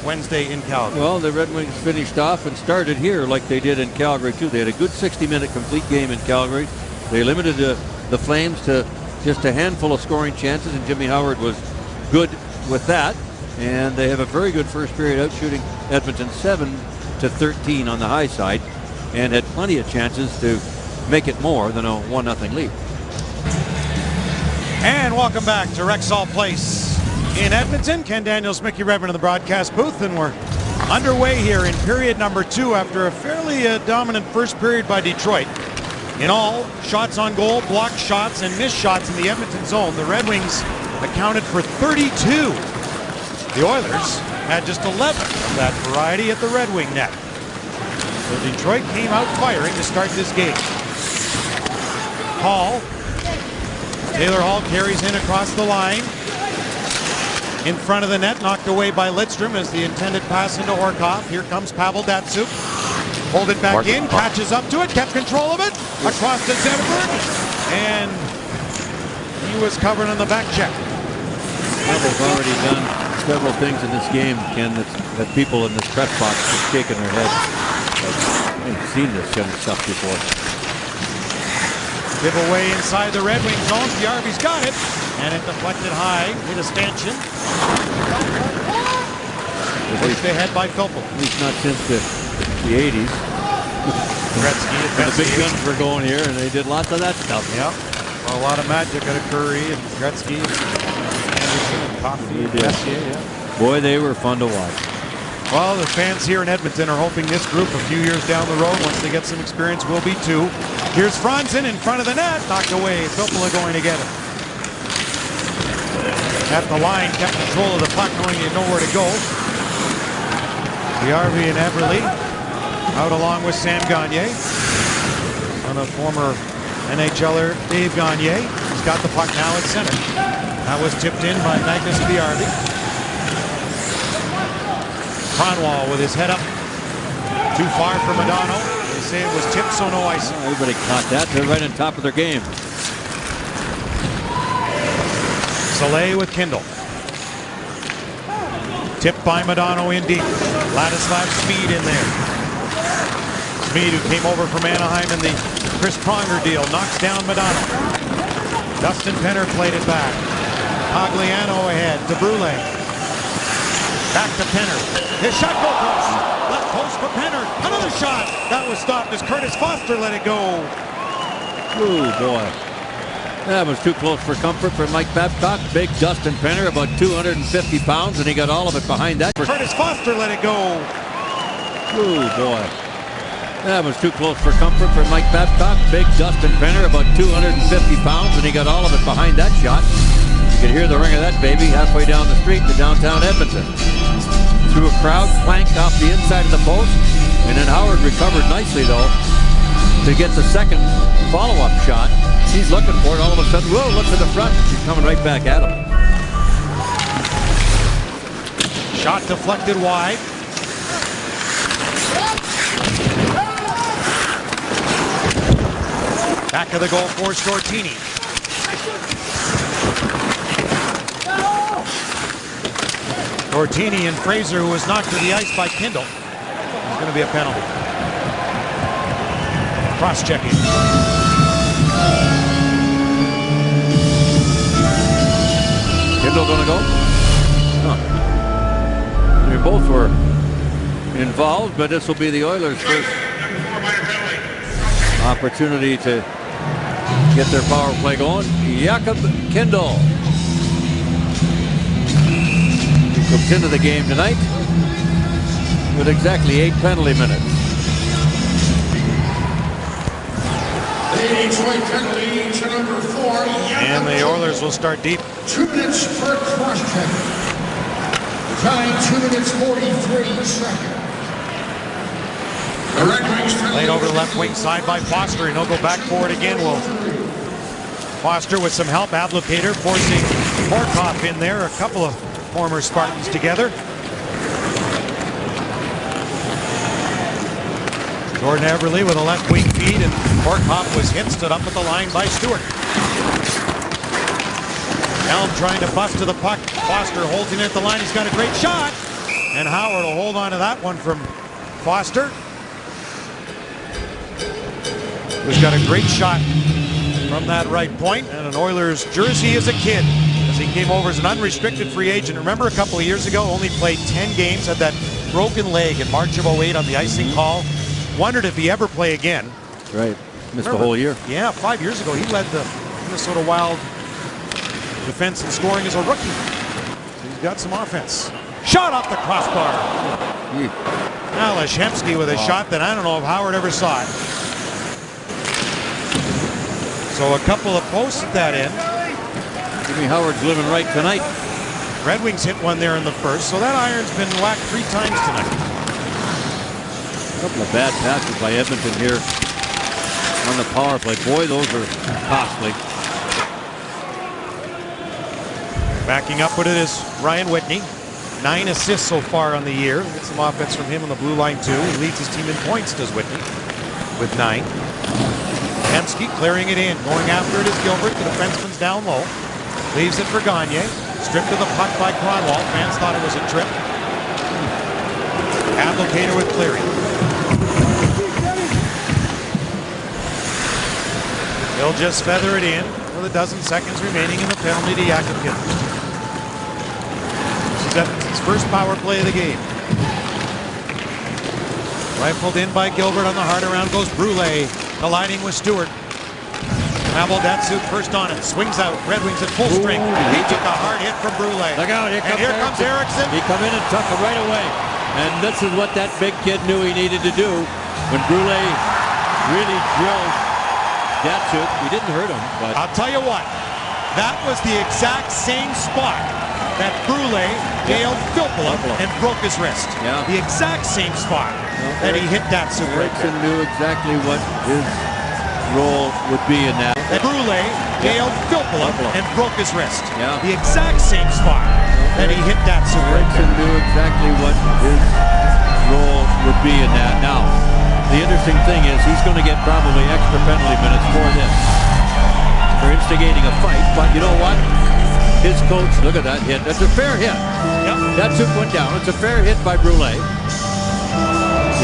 Speaker 1: Wednesday in Calgary.
Speaker 2: Well, the Red Wings finished off and started here like they did in Calgary too. They had a good 60-minute complete game in Calgary. They limited the Flames to just a handful of scoring chances, and Jimmy Howard was good with that. And they have a very good first period out, shooting Edmonton 7-13 on the high side, and had plenty of chances to make it more than a 1-0 lead.
Speaker 1: And welcome back to Rexall Place in Edmonton. Ken Daniels, Mickey Redmond in the broadcast booth, and we're underway here in period number 2 after a fairly dominant first period by Detroit. In all, shots on goal, blocked shots, and missed shots in the Edmonton zone, the Red Wings accounted for 32. The Oilers had just 11 of that variety at the Red Wing net. So Detroit came out firing to start this game. Hall. Taylor Hall carries in across the line. In front of the net, knocked away by Lidstrom as the intended pass into Horcoff. Here comes Pavel Datsuk. Hold it back in, catches up to it, kept control of it. Across to Zetterberg. And he was covered on the back check.
Speaker 2: Pavel's already done several things in this game, Ken, that people in this press box are shaking their heads. I ain't seen this kind of stuff before.
Speaker 1: Give away inside the Red Wing zone. Bjarby's got it. And it deflected high. Hit a stanchion. Pushed ahead by Filppel.
Speaker 2: At least not since the 80s.
Speaker 1: Gretzky
Speaker 2: The big guns were going here, and they did lots of that stuff.
Speaker 1: Yep. Well, a lot of magic out of Curry and Gretzky and Anderson and Coffey and Messier. Yeah.
Speaker 2: Boy, they were fun to watch.
Speaker 1: Well, the fans here in Edmonton are hoping this group a few years down the road, once they get some experience, will be too. Here's Franzen in front of the net. Knocked away. Filppel going to get it. At the line, kept control of the puck, knowing he had nowhere to go. Bjarby and Eberle out along with Sam Gagner. On a former NHLer, Dave Gagner. He's got the puck now at center. That was tipped in by Magnus Bjarby. Kronwall with his head up. Too far for Modano. They say it was tipped, so no icing.
Speaker 2: Everybody caught that. They're right on top of their game.
Speaker 1: Soleil with Kindle. Tipped by Modano in deep. Ladislav Smid in there. Smid, who came over from Anaheim in the Chris Pronger deal, knocks down Modano. Dustin Penner played it back. Pagliano ahead to Brule. Back to Penner. His shot goal post. Left post for Penner. Another shot. That was stopped as Curtis Foster let it go.
Speaker 2: Ooh, boy. That was too close for comfort for Mike Babcock. Big Dustin Penner, about 250 pounds, and he got all of it behind that.
Speaker 1: Curtis Foster let it go.
Speaker 2: Ooh, boy. That was too close for comfort for Mike Babcock. Big Dustin Penner, about 250 pounds, and he got all of it behind that shot. You could hear the ring of that baby halfway down the street to downtown Edmonton. Through a crowd, clanked off the inside of the post, and then Howard recovered nicely, though, to get the second follow-up shot. He's looking for it. All of a sudden, whoa, look to the front. She's coming right back at him.
Speaker 1: Shot deflected wide. Back of the goal for Stortini. Stortini and Fraser, who was knocked to the ice by Kindle. There's going to be a penalty. Cross-checking.
Speaker 2: Kindle going to go? No. They both were involved, but this will be the Oilers' first opportunity to get their power play going. Jakob Kindle. He comes into the game tonight with exactly 8 penalty minutes.
Speaker 4: Penalty to number 4.
Speaker 1: And the Oilers will start deep.
Speaker 4: 2 minutes for cross-check. Time 2 minutes 43 seconds. The Red Wings
Speaker 1: Played over the left wing side by Foster, and he'll go back for it again. Will Foster with some help. Ablocator forcing Horkoff in there. A couple of former Spartans together. Jordan Eberle with a left wing feed, and Horkoff was hit, stood up at the line by Stewart. Elm trying to bust to the puck. Foster holding it at the line. He's got a great shot. And Howard will hold on to that one from Foster. Who's got a great shot from that right point. And an Oilers jersey as a kid, as he came over as an unrestricted free agent. Remember a couple of years ago, only played 10 games, had that broken leg in March of '08 on the icing call. Wondered if he ever play again.
Speaker 2: Right. Missed the whole year.
Speaker 1: Yeah, 5 years ago, he led the Minnesota Wild defense and scoring as a rookie. He's got some offense. Shot off the crossbar. Now Leshemsky with a shot that I don't know if Howard ever saw it. So a couple of posts at that end.
Speaker 2: Jimmy Howard's living right tonight.
Speaker 1: Red Wings hit one there in the first, so that iron's been whacked 3 times tonight.
Speaker 2: A couple of bad passes by Edmonton here on the power play. Boy, those are costly.
Speaker 1: Backing up with it is Ryan Whitney. 9 assists so far on the year. Get some offense from him on the blue line too. He leads his team in points, does Whitney, with 9. Hemsky clearing it in. Going after it is Gilbert. The defenseman's down low. Leaves it for Gagner. Stripped of the puck by Cronwall. Fans thought it was a trip. Applicator with Cleary. He'll just feather it in with a dozen seconds remaining in the penalty to Yakovkin. This is Edmonton's first power play of the game. Rifled in by Gilbert on the hard around goes Brule. Colliding with Stewart. Pavel Datsyuk first on it. Swings out. Redwings at full strength. He took a hard hit from Brule.
Speaker 2: Look out,
Speaker 1: here comes Eriksson.
Speaker 2: He come in and tuck it right away. And this is what that big kid knew he needed to do. When Brule really drilled Datsyuk, he didn't hurt him. But
Speaker 1: I'll tell you what. That was the exact same spot that Brule nailed Filppula and broke his wrist.
Speaker 2: Yeah.
Speaker 1: The exact same spot that he hit Datsyuk right there.
Speaker 2: Eriksson knew exactly what his role would be in that.
Speaker 1: Brule nailed Filppula and broke his wrist.
Speaker 2: Yeah.
Speaker 1: The exact same spot that he hit Datsyuk right
Speaker 2: Eriksson
Speaker 1: there.
Speaker 2: knew exactly what his role would be in that. Now, the interesting thing is he's going to get probably extra penalty minutes for this, for instigating a fight. But you know what? His coach, look at that hit. That's a fair hit.
Speaker 1: Yep.
Speaker 2: Datsyuk went down. It's a fair hit by Brule. He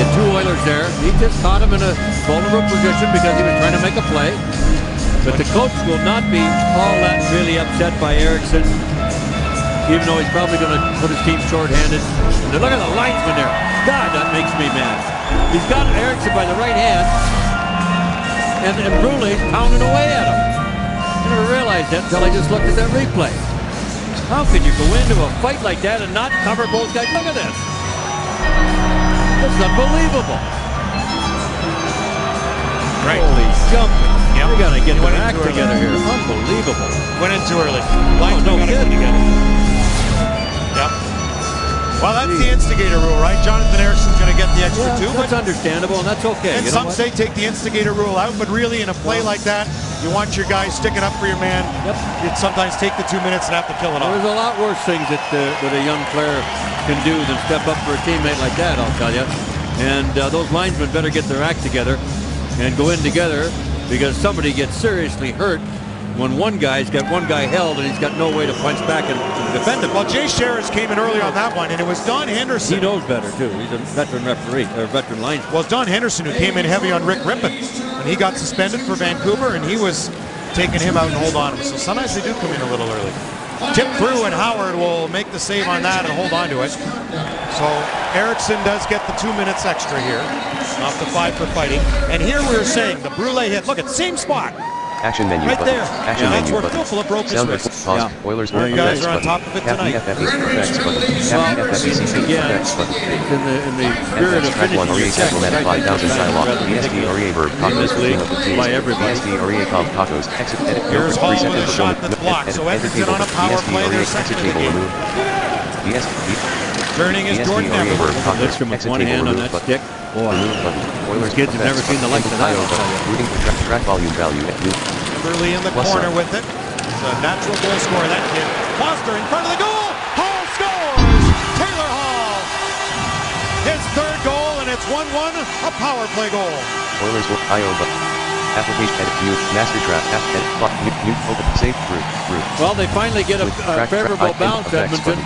Speaker 2: had two Oilers there. He just caught him in a vulnerable position because he was trying to make a play. But the coach will not be all that really upset by Eriksson, even though he's probably going to put his team shorthanded. And look at the linesman there. God, that makes me mad. He's got Eriksson by the right hand, and Brule's pounding away at him. I never realized that until I just looked at that replay. How can you go into a fight like that and not cover both guys? Look at this. This is unbelievable.
Speaker 1: Right.
Speaker 2: Holy jumping.
Speaker 1: Yep.
Speaker 2: We got to get
Speaker 1: Went
Speaker 2: their
Speaker 1: in
Speaker 2: act
Speaker 1: too
Speaker 2: together
Speaker 1: early.
Speaker 2: here. Unbelievable.
Speaker 1: Went in too early.
Speaker 2: Oh, no kidding.
Speaker 1: Together. Yep. Well, that's the instigator rule, right? Jonathan Eriksson's going to get the extra two.
Speaker 2: That's
Speaker 1: But
Speaker 2: understandable, and that's okay.
Speaker 1: and
Speaker 2: You know
Speaker 1: some
Speaker 2: what?
Speaker 1: say take the instigator rule out, but really in a play like that, you want your guy sticking up for your man.
Speaker 2: Yep.
Speaker 1: You'd sometimes take the 2 minutes and have to kill it off.
Speaker 2: There's a lot worse things that a young player can do than step up for a teammate like that, I'll tell you. And those linesmen better get their act together and go in together, because somebody gets seriously hurt when one guy's got one guy held and he's got no way to punch back and defend him.
Speaker 1: Well, Jay Sherriss came in early on that one, and it was Don Henderson.
Speaker 2: He knows better, too. He's a veteran referee, or veteran linesman.
Speaker 1: Well, it's Don Henderson who came in heavy on Rick Rippon when he got suspended for Vancouver, and he was taking him out and hold on to him. So sometimes they do come in a little early. Tip through, and Howard will make the save on that and hold on to it. So Eriksson does get the 2 minutes extra here, off the 5 for fighting. And here we're saying the Brule hit. Look at the same spot.
Speaker 3: Action menu
Speaker 1: Right
Speaker 3: button.
Speaker 1: there.
Speaker 3: Action
Speaker 1: Yeah, that's
Speaker 3: menu
Speaker 1: where
Speaker 3: button.
Speaker 1: Filppula broke his
Speaker 3: Sound
Speaker 1: wrist.
Speaker 3: pause.
Speaker 2: Yeah.
Speaker 3: Oilers
Speaker 2: You
Speaker 3: work
Speaker 1: guys
Speaker 3: effects
Speaker 1: are on
Speaker 3: button.
Speaker 1: top of it
Speaker 3: Tap the
Speaker 1: tonight.
Speaker 3: FFE effects button. Tap the FFECC
Speaker 2: Again,
Speaker 3: effects button.
Speaker 2: in the spirit of
Speaker 3: Track 1
Speaker 2: finishing
Speaker 3: REA
Speaker 2: your check,
Speaker 3: Central Net
Speaker 2: right,
Speaker 3: 5000
Speaker 2: rather
Speaker 3: Dialogue.
Speaker 2: than
Speaker 3: BSD REA Verb
Speaker 2: in
Speaker 3: Tacos
Speaker 2: this league
Speaker 3: of the teams.
Speaker 2: by everybody.
Speaker 3: BSD REA Comp Tacos. Exit edit.
Speaker 1: Here's Hall with a shot that's
Speaker 3: performance.
Speaker 1: blocked. So Edmonton on a power play. They're
Speaker 3: Exit
Speaker 1: second in the
Speaker 3: table
Speaker 1: game.
Speaker 3: removed. BSD
Speaker 1: Turning is Jordan
Speaker 3: REA Verb
Speaker 1: Everett.
Speaker 3: Tacos.
Speaker 2: Lifts him with
Speaker 3: Exit
Speaker 2: one
Speaker 3: table
Speaker 2: hand on
Speaker 3: removed
Speaker 2: that
Speaker 3: button.
Speaker 2: stick. Boy,
Speaker 3: Remove button. Oilers
Speaker 2: kids have never seen the likes of that, I'll tell you.
Speaker 3: Rooting for track volume value at new.
Speaker 1: Early in the
Speaker 3: Plus
Speaker 1: corner
Speaker 3: up.
Speaker 1: with it. It's a natural goal scorer, that kid. Foster in front of the goal. Hall scores! Taylor Hall! His third goal, and it's 1-1, a power play goal.
Speaker 3: Oilers will IO button. Application edit view. Master trap. Edit button. New open. Save through.
Speaker 2: Well, they finally get a favorable bounce, Edmonton,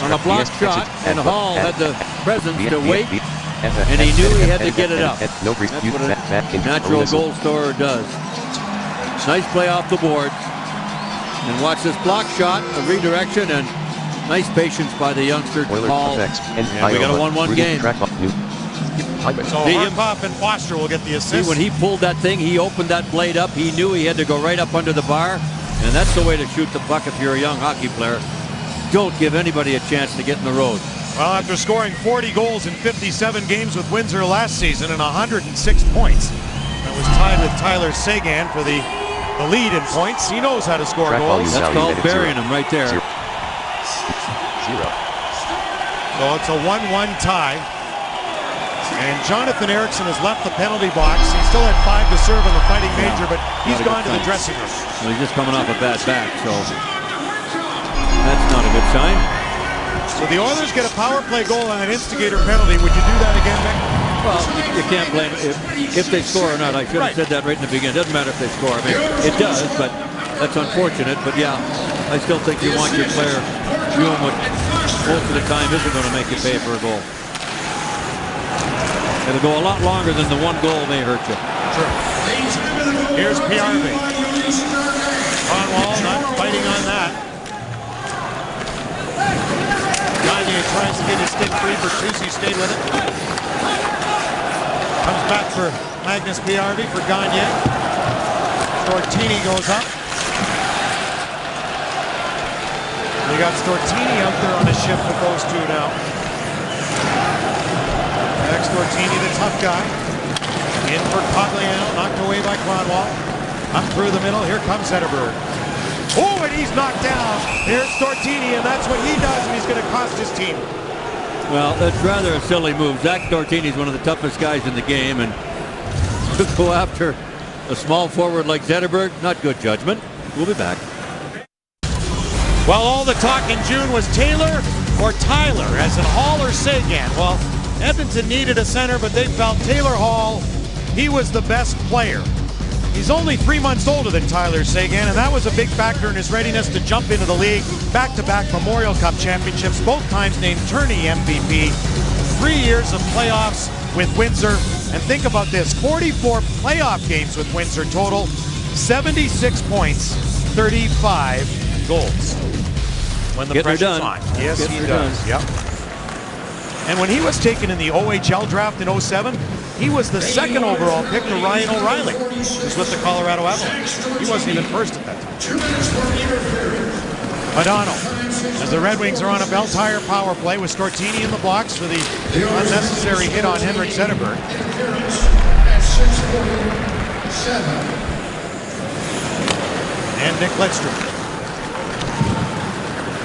Speaker 2: on a block shot, and Hall had the presence to wait, and he knew he had to get it up. That's what a natural goal scorer does. Nice play off the boards. And watch this block shot, a redirection, and nice patience by the youngster, Hall. And we got a 1-1 game.
Speaker 1: So Harkop and Foster will get the assist.
Speaker 2: See, when he pulled that thing, he opened that blade up. He knew he had to go right up under the bar. And that's the way to shoot the puck if you're a young hockey player. Don't give anybody a chance to get in the road.
Speaker 1: Well, after scoring 40 goals in 57 games with Windsor last season and 106 points, that was tied with Tyler Seguin for the lead in points. He knows how to score goals.
Speaker 2: That's called burying him right there.
Speaker 3: 0.
Speaker 1: So it's a 1-1 tie. And Jonathan Eriksson has left the penalty box. He still had 5 to serve on the Fighting Major, but he's gone to the dressing room.
Speaker 2: Well, he's just coming off a bad back, so that's not a good sign.
Speaker 1: So the Oilers get a power play goal on an instigator penalty. Would you do that again, Mick?
Speaker 2: Well, you can't blame it if they score or not. I should have said that right in the beginning. It doesn't matter if they score. I mean, it does, but that's unfortunate. But yeah, I still think you want your player doing what most of the time isn't going to make you pay for a goal. It'll go a lot longer than the one goal may hurt you.
Speaker 1: Sure. Here's PRV. Conwall not fighting on that. Gagne tries to get his stick free. Bertuzzi stayed with it. Comes back for Magnus PRV for Gagne. Stortini goes up. We got Stortini out there on a shift with those two now. Next, Stortini, the tough guy. In for Cogliano, knocked away by Conwall. Up through the middle, here comes Zetterberg. Oh, and he's knocked down. Here's Stortini, and that's what he does, and he's going to cost his team.
Speaker 2: Well, that's rather a silly move. Zach Stortini is one of the toughest guys in the game, and to go after a small forward like Zetterberg, not good judgment. We'll be back.
Speaker 1: Well, all the talk in June was Taylor or Tyler, as in Hall or Seguin. Well, Edmonton needed a center, but they felt Taylor Hall, he was the best player. He's only 3 months older than Tyler Seguin, and that was a big factor in his readiness to jump into the league. Back-to-back Memorial Cup championships, both times named tourney MVP. 3 years of playoffs with Windsor. And think about this, 44 playoff games with Windsor total, 76 points, 35 goals. When the pressure's on. Yes, he does. Yep. And when he was taken in the OHL draft in 07, he was the second overall pick to Ryan O'Reilly, who's with the Colorado Avalanche. He wasn't even first at that time. Madonna, as the Red Wings are on a bell tire power play with Stortini in the blocks for the unnecessary hit on Henrik Zetterberg. And Nick Lidstrom.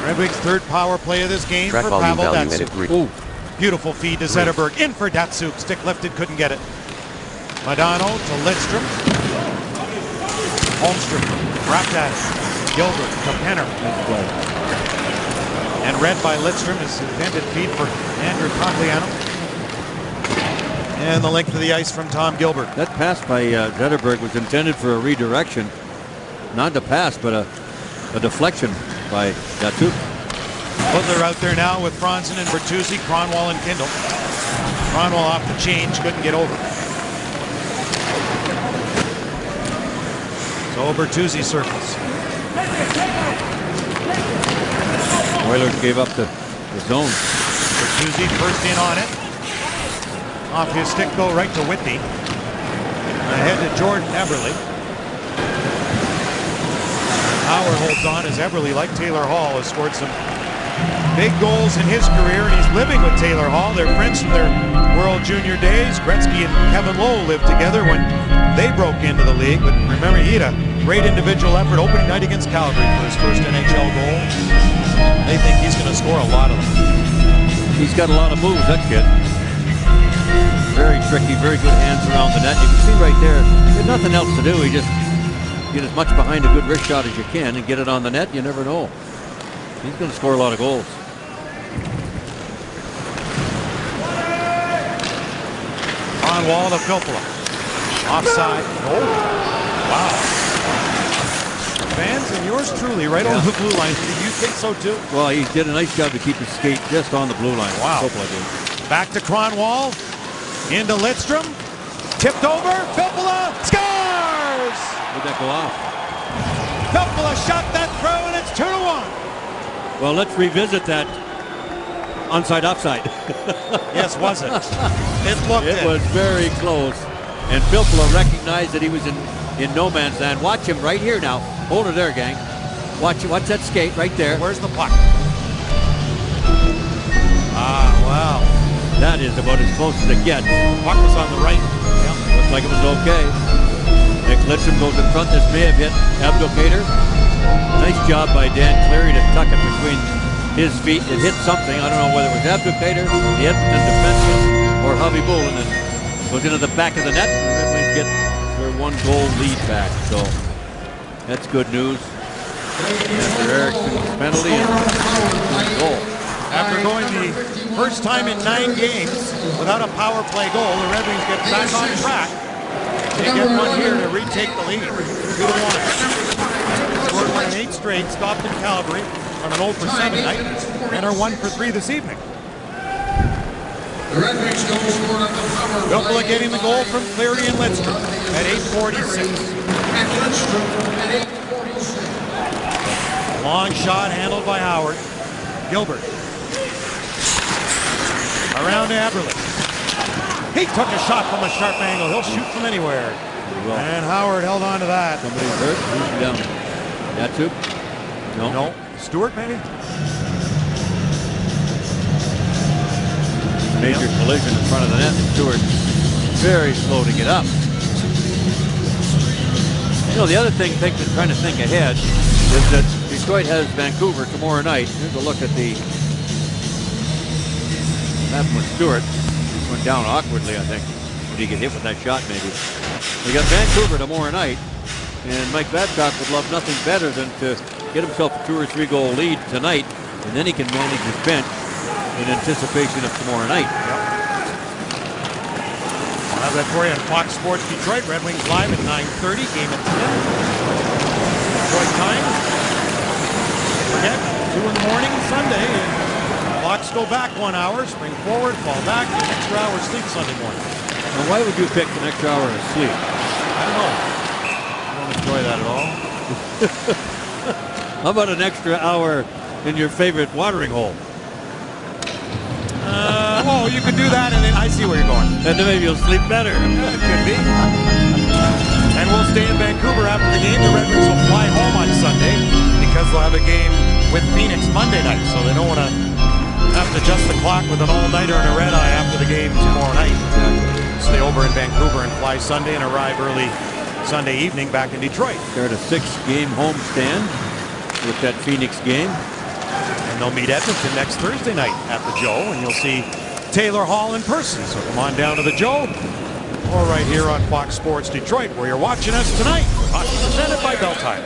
Speaker 1: Red Wings' third power play of this game
Speaker 3: Track
Speaker 1: for Pavel Datsyuk.
Speaker 2: Beautiful
Speaker 1: feed to Zetterberg. In for Datsyuk. Stick lifted, couldn't get it. Madonna to Lidstrom. Holmstrom wrapped at it. Gilbert to Penner. And read by Lidstrom is intended feed for Andrew Cogliano. And the length of the ice from Tom Gilbert.
Speaker 2: That pass by Zetterberg was intended for a redirection. Not a pass, but a deflection by Datsyuk.
Speaker 1: Butler out there now with Franzen and Bertuzzi, Cronwall and Kindle. Cronwall off the change, couldn't get over. So Bertuzzi circles.
Speaker 2: Oilers gave up the zone.
Speaker 1: Bertuzzi first in on it. Off his stick though, right to Whitney. Ahead to Jordan Eberle. Howard holds on as Eberle, like Taylor Hall, has scored some big goals in his career, and he's living with Taylor Hall. They're friends from their World Junior days. Gretzky and Kevin Lowe lived together when they broke into the league. But remember, he had a great individual effort opening night against Calgary for his first NHL goal. They think he's going to score a lot of them.
Speaker 2: He's got a lot of moves, that kid. Very tricky, very good hands around the net. You can see right there, he had nothing else to do. He just get as much behind a good wrist shot as you can and get it on the net. You never know. He's going to score a lot of goals.
Speaker 1: On wall to Filppula. Offside. Oh, wow. Fans and yours truly right over the blue line. Did you think so too?
Speaker 2: Well, he did a nice job to keep his skate just on the blue line.
Speaker 1: Wow.
Speaker 2: Filppula did.
Speaker 1: Back to Cronwall. Into Lidstrom. Tipped over. Filppula scores!
Speaker 2: Did that go off?
Speaker 1: Filppula shot that throw, and it's 2-1.
Speaker 2: Well, let's revisit that onside offside.
Speaker 1: Yes, was it? It
Speaker 2: was very close. And Filppula recognized that he was in no man's land. Watch him right here now. Hold it there, gang. Watch that skate right there.
Speaker 1: Where's the puck? Ah, wow.
Speaker 2: That is about as close as it gets.
Speaker 1: Puck was on the right.
Speaker 2: Yep. Looks like it was okay. Nick Lidstrom goes in front. This may have hit Abdelkader. Nice job by Dan Cleary to tuck it between his feet. It hit something. I don't know whether it was Abdelkader, the Edmonton defenseman, or Javi Bull, and then goes into the back of the net. And the Red Wings get their 1-goal lead back. So that's good news. After Ericsson's penalty and goal.
Speaker 1: After going the first time in 9 games without a power play goal, the Red Wings get back on track. They get one here to retake the lead. 2-1. Scored by won 8 straight, stopped in Calgary on an 0-for-7 night, and are 1-for-3 this evening.
Speaker 4: The Redwings don't score on the power play.
Speaker 1: Vilpala getting the goal from Cleary and Lidstrom at 8:46.
Speaker 4: And Lidstrom at 8:46.
Speaker 1: Long shot handled by Howard. Gilbert. Around to Eberle. He took a shot from a sharp angle. He'll shoot from anywhere. And Howard held on to that.
Speaker 2: Somebody's hurt. Who's down? Yatsu?
Speaker 1: No. Stewart, maybe?
Speaker 2: Major collision in front of the net. Stewart very slow to get up. You know, the other thing, trying to think ahead, is that Detroit has Vancouver tomorrow night. Here's a look at the map with Stewart. Went down awkwardly, I think. Did he get hit with that shot, maybe? We got Vancouver tomorrow night, and Mike Babcock would love nothing better than to get himself a 2 or 3 goal lead tonight, and then he can manage his bench in anticipation of tomorrow night.
Speaker 1: I'll have that for you on Fox Sports Detroit. Red Wings live at 9:30. Game at 10. Detroit time. Forget 2 in the morning Sunday. And clocks go back 1 hour. Spring forward, fall back. An extra hour sleep Sunday morning.
Speaker 2: Now, why would you pick an extra hour of sleep?
Speaker 1: I don't know. I don't enjoy that at all.
Speaker 2: How about an extra hour in your favorite watering hole?
Speaker 1: You could do that, and then I see where you're going.
Speaker 2: And then maybe you'll sleep better.
Speaker 1: It could be. And we'll stay in Vancouver after the game. The Red Wings will fly home on Sunday because they'll have a game with Phoenix Monday night, so they don't want to have to adjust the clock with an all-nighter and a red-eye after the game tomorrow night. Stay over in Vancouver and fly Sunday and arrive early Sunday evening back in Detroit.
Speaker 2: They're at a 6-game homestand with that Phoenix game.
Speaker 1: And they'll meet Edmonton next Thursday night at the Joe, and you'll see Taylor Hall in person. So come on down to the Joe, or right here on Fox Sports Detroit, where you're watching us tonight. Hockey presented by Bell Tire.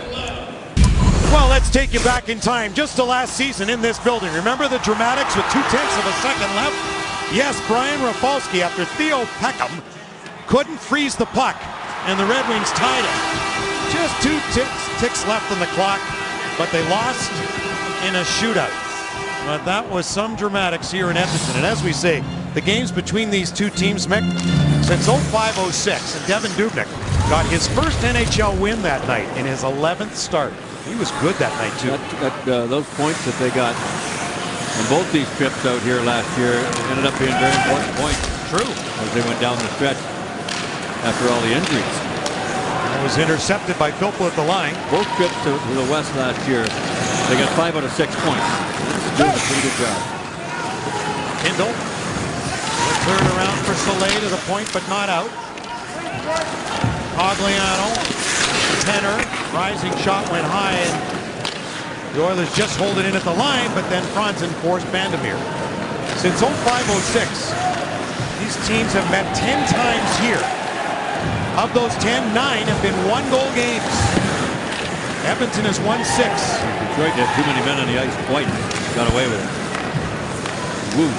Speaker 1: Well, let's take you back in time, just to last season in this building. Remember the dramatics with 0.2 of a second left? Yes, Brian Rafalski, after Theo Peckham couldn't freeze the puck, and the Red Wings tied it. Just 2 ticks left on the clock, but they lost in a shootout. But that was some dramatics here in Edmonton. And as we say, the games between these two teams, Mick, since 05-06, and Devin Dubnyk got his first NHL win that night in his 11th start. He was good that night, too.
Speaker 2: Those points that they got on both these trips out here last year ended up being very important points.
Speaker 1: True.
Speaker 2: As they went down the stretch after all the injuries.
Speaker 1: It was intercepted by Vilpala at the line.
Speaker 2: Both trips to the West last year, they got 5 out of 6 points. Doing a pretty good job.
Speaker 1: Kindle. Third around for Soleil to the point, but not out. Cogliano. Tenor. Rising shot went high, and the Oilers just hold it in at the line, but then Franzen forced Bandemir. Since 05-06, these teams have met 10 times here. Of those 10, 9 have been 1-goal games. Edmonton has won 6.
Speaker 2: Detroit had too many men on the ice twice. Got away with it. Woo.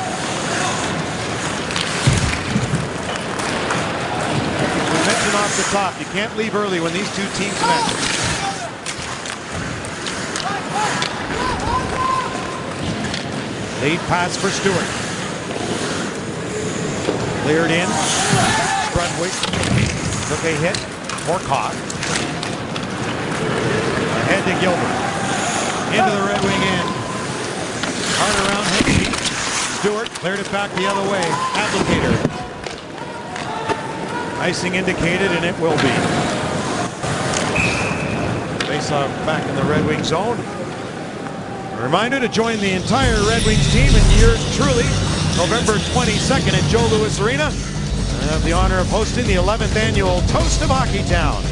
Speaker 1: We mentioned off the top, you can't leave early when these two teams met. Lead pass for Stewart. Cleared in. Strudwick took a hit. Horcock. Ahead to Gilbert. Into the Red Wing end. Hard around Hexy. Stewart cleared it back the other way. Applicator. Icing indicated, and it will be. Face-off back in the Red Wing zone. A reminder to join the entire Red Wings team and yours truly, November 22nd at Joe Louis Arena. I have the honor of hosting the 11th annual Toast of Hockey Town,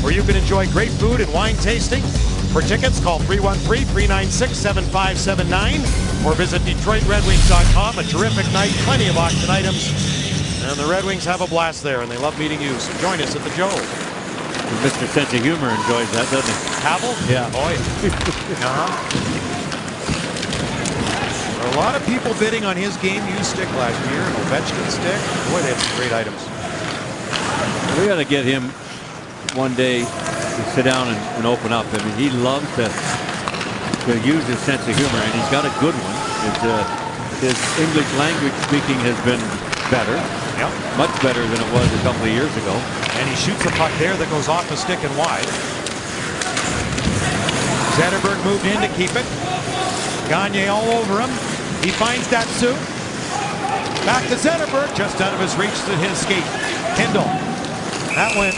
Speaker 1: where you can enjoy great food and wine tasting. For tickets, call 313-396-7579 or visit DetroitRedWings.com. A terrific night, plenty of auction items, and the Red Wings have a blast there, and they love meeting you. So join us at the Joe.
Speaker 2: Mr. Sense of Humor enjoys that, doesn't he?
Speaker 1: Havel?
Speaker 2: Yeah.
Speaker 1: Oh, yeah. There are a lot of people bidding on his game used stick last year, an Ovechkin stick. Boy, they have some great items.
Speaker 2: We got to get him one day sit down and open up. I mean, he loves to use his sense of humor, and he's got a good one. His English language speaking has been better.
Speaker 1: Yep. Much
Speaker 2: better than it was a couple of years ago.
Speaker 1: And he shoots a puck there that goes off the stick and wide. Zetterberg moved in to keep it. Gagne all over him. He finds Datsuk. Back to Zetterberg, just out of his reach to his skate. Kindle. That went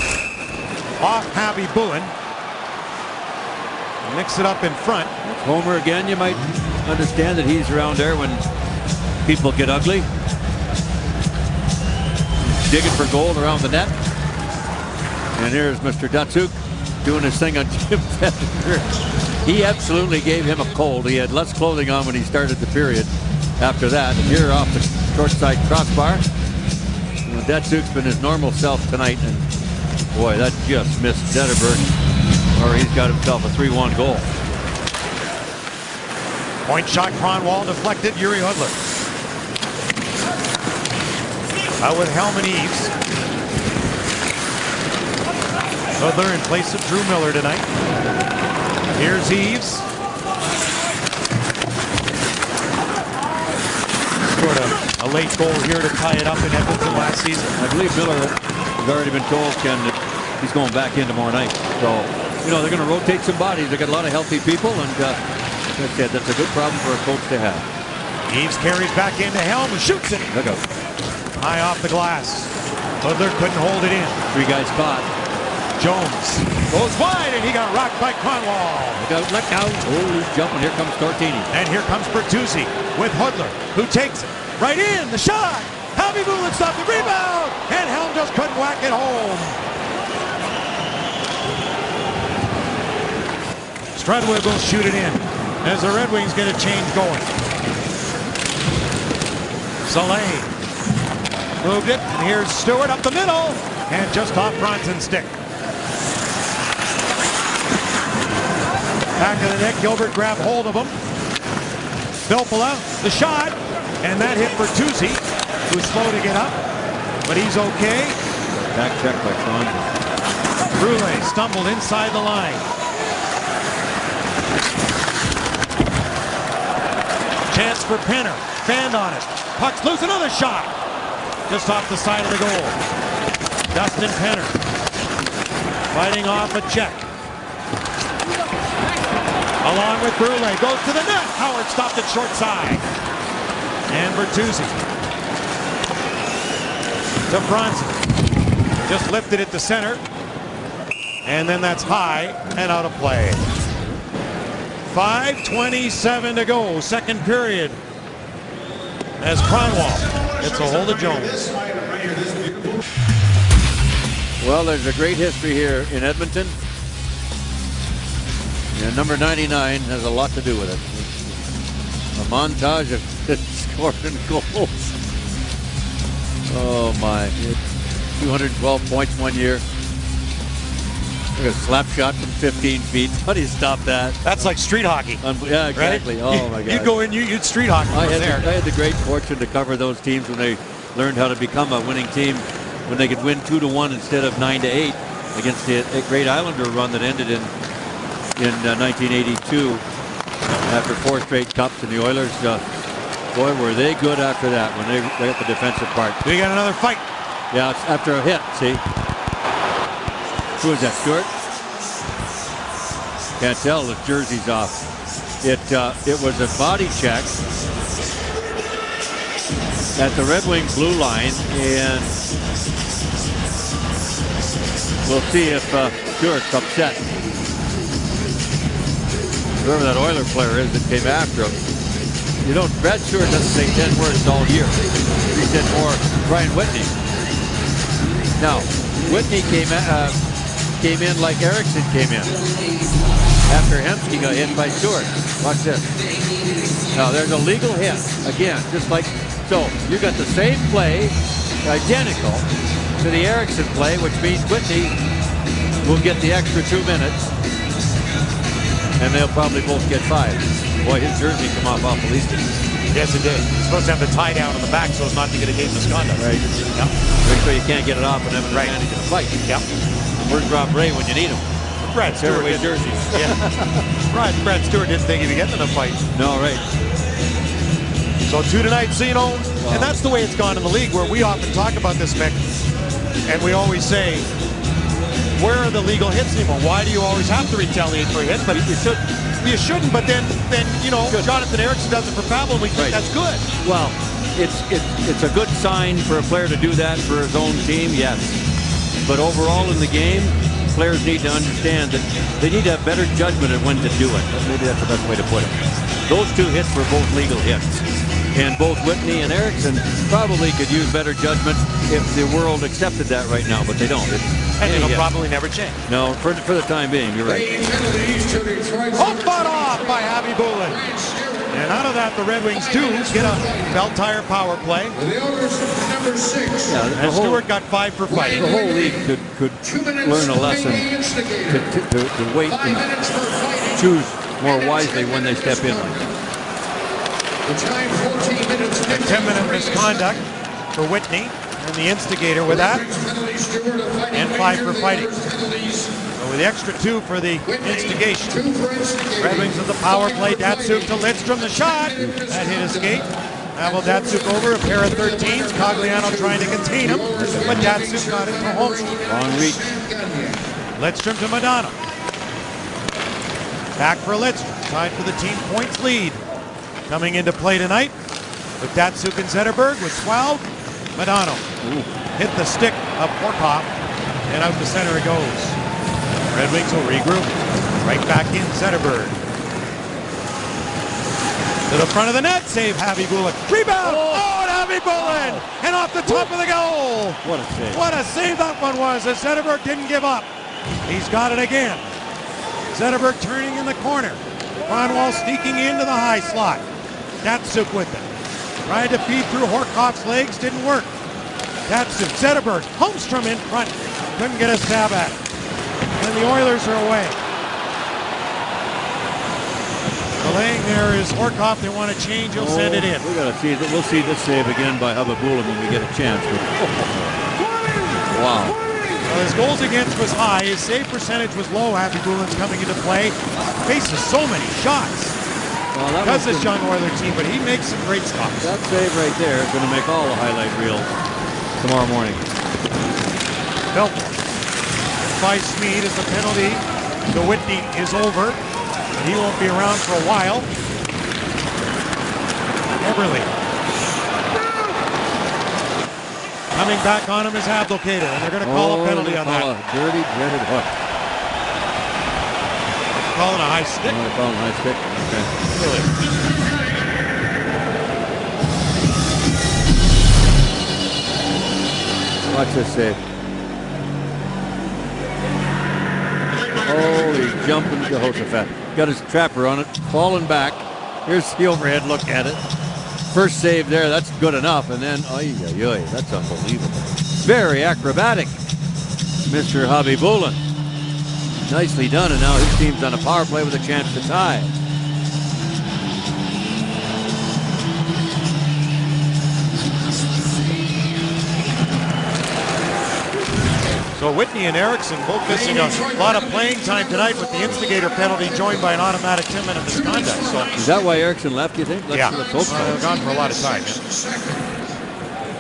Speaker 1: off Happy Booin. Mix it up in front.
Speaker 2: Homer again, you might understand that he's around there when people get ugly. Digging for gold around the net. And here's Mr. Datsuk doing his thing on Jim Fettinger. He absolutely gave him a cold. He had less clothing on when he started the period. After that, here off the short side crossbar. Datsuk's been his normal self tonight, and boy, that just missed Zetterberg, or he's got himself a 3-1 goal.
Speaker 1: Point shot, Kronwall deflected. Yuri Hudler. Out with Helm and Eves. Hudler in place of Drew Miller tonight. Here's Eves. Scored a late goal here to tie it up in Edmonton last season.
Speaker 2: I believe Miller has already been told, Ken, that he's going back in tomorrow night. So, you know, they're going to rotate some bodies. They got a lot of healthy people, and that's a good problem for a coach to have.
Speaker 1: Eves carries back into Helm and shoots it.
Speaker 2: Look out.
Speaker 1: High off the glass. Hudler couldn't hold it in.
Speaker 2: 3 guys caught.
Speaker 1: Jones goes wide, and he got rocked by Kronwall.
Speaker 2: Let out. Oh, he's jumping. Here comes Tortini.
Speaker 1: And here comes Bertuzzi with Hudler, who takes it right in. The shot. Happy Bulin stopped the rebound, and Helm just couldn't whack it home. Strudwick will shoot it in as the Red Wings get a change going. Soleil moved it, and here's Stewart up the middle, and just off Bronson's stick. Back of the net, Gilbert grabbed hold of him. Filppula, the shot, and that hit Bertuzzi, who's slow to get up, but he's okay.
Speaker 2: Back check by Franz.
Speaker 1: Brule stumbled inside the line. Chance for Penner, fanned on it. Puck's loose, another shot. Just off the side of the goal. Dustin Penner fighting off a check. Along with Brule, goes to the net. Howard stopped it short side. And Bertuzzi to Bronson. Just lifted it to center. And then that's high and out of play. 5:27 to go, second period. As Kronwall gets a hold of Jones.
Speaker 2: Well, there's a great history here in Edmonton. And number 99 has a lot to do with it. A montage of scoring goals. Oh my. 212 points one year. Look at a slap shot from 15 feet. How do you stop that?
Speaker 1: That's like street hockey.
Speaker 2: Yeah, exactly.
Speaker 1: Right?
Speaker 2: Oh my God.
Speaker 1: You'd go in, you'd street hockey.
Speaker 2: I had the great fortune to cover those teams when they learned how to become a winning team, when they could win 2-1 instead of 9-8 against the Great Islander run that ended in 1982 after 4 straight cups, and the Oilers, boy, were they good after that when they got the defensive part.
Speaker 1: We got another fight.
Speaker 2: Yeah, it's after a hit, see? Who is that, Stewart? Can't tell, the jersey's off. It was a body check at the Red Wings blue line, and we'll see if Stewart's upset. Whoever that Oiler player is that came after him. You know, Brad Stewart doesn't say 10 words all year. He said more Brian Whitney. Now, Whitney came in like Erickson came in after Hemsky got hit by Stewart. Watch this. Now, there's a legal hit. Again, just like, so you got the same play, identical to the Erickson play, which means Whitney will get the extra 2 minutes. And they'll probably both get 5. Boy, his jersey come off awful easy.
Speaker 1: Yes, it did. You're supposed to have the tie down on the back so as not to get a game misconduct.
Speaker 2: Right.
Speaker 1: Yep.
Speaker 2: Make sure you can't get it off and have an advantage in a fight.
Speaker 1: Yep.
Speaker 2: Where's Rob Ray when you need him?
Speaker 1: Brad Stewart
Speaker 2: Tearaway
Speaker 1: didn't.
Speaker 2: jerseys.
Speaker 1: Yeah. Brad Stewart didn't think he'd be getting in a fight.
Speaker 2: No, right.
Speaker 1: So 2 tonight, so you know, and that's the way it's gone in the league, where we often talk about this, Mick, and we always say, where are the legal hits anymore? Why do you always have to retaliate for a hit? But you shouldn't. But then you know, Jonathan Ericsson does it for Pavel, and we think that's good.
Speaker 2: Well, it's a good sign for a player to do that for his own team, yes. But overall in the game, players need to understand that they need to have better judgment at when to do it. Maybe that's the best way to put it. Those 2 hits were both legal hits. And both Whitney and Ericsson probably could use better judgment if the world accepted that right now, but they don't.
Speaker 1: And it'll probably never change.
Speaker 2: No, for the time being, you're right.
Speaker 1: Fought off by Javi Bulin. And out of that, the Red Wings do get a belt tire power play.
Speaker 4: Number 6.
Speaker 2: Yeah,
Speaker 1: And Stewart got 5 for fighting.
Speaker 2: The whole league could learn a lesson to wait and choose more wisely when they step in.
Speaker 4: The time 14 minutes.
Speaker 1: A 10-minute misconduct for Whitney, and the instigator with that, and 5 for fighting. So with the extra 2 for the instigation. Red Wings with the power play. Datsuk to Lidstrom, the shot. That hit his skate. Pavel Datsuk over, a pair of 13s. Cogliano trying to contain him, but Datsuk got it for Holmstrom.
Speaker 2: Long reach.
Speaker 1: Lidstrom to Madonna. Back for Lidstrom, tied for the team points lead. Coming into play tonight with Datsuk and Zetterberg with 12. Madonna hit the stick of Horkoff, and out to center it goes. Red Wings will regroup. Right back in Zetterberg. To the front of the net, save Javi Bulin. Rebound! Oh, and Javi Bulin! And off the top of the goal!
Speaker 2: What a save.
Speaker 1: What a save that one was, as Zetterberg didn't give up. He's got it again. Zetterberg turning in the corner. Cronwall sneaking into the high slot. Datsuk with it. Tried to feed through Horkoff's legs, didn't work. Datsuk, Zetterberg, Holmstrom in front. Couldn't get a stab at it. And the Oilers are away. Delaying there is Horkoff. They want to change. He'll send it in.
Speaker 2: We'll see this save again by Javi Bulin when we get a chance. Wow.
Speaker 1: Well, his goals against was high. His save percentage was low. Javi Bulin's coming into play. Faces so many shots.
Speaker 2: Well, that
Speaker 1: Because
Speaker 2: was
Speaker 1: this young Oiler team, but he makes some great stops.
Speaker 2: That save right there is going to make all the highlight reels tomorrow morning.
Speaker 1: Belmore by Smead as the penalty to Whitney is over. And he won't be around for a while. Eberle. Coming back on him is Abdelkader, and they're going to call a penalty on that.
Speaker 2: A dirty, dreaded hook.
Speaker 1: Calling a high stick.
Speaker 2: They're calling a high stick. Okay.
Speaker 1: Really?
Speaker 2: Watch this save. Oh, he's jumping Jehoshaphat. Got his trapper on it, falling back. Here's the overhead look at it. First save there, that's good enough. And then, that's unbelievable. Very acrobatic, Mr. Javi Bulin. Nicely done, and now his team's on a power play with a chance to tie.
Speaker 1: So Whitney and Ericsson both missing a lot of playing time tonight with the instigator penalty joined by an automatic 10-minute misconduct. So
Speaker 2: is that why Ericsson left, you think?
Speaker 1: Let's
Speaker 2: hope so.
Speaker 1: Gone for a lot of time.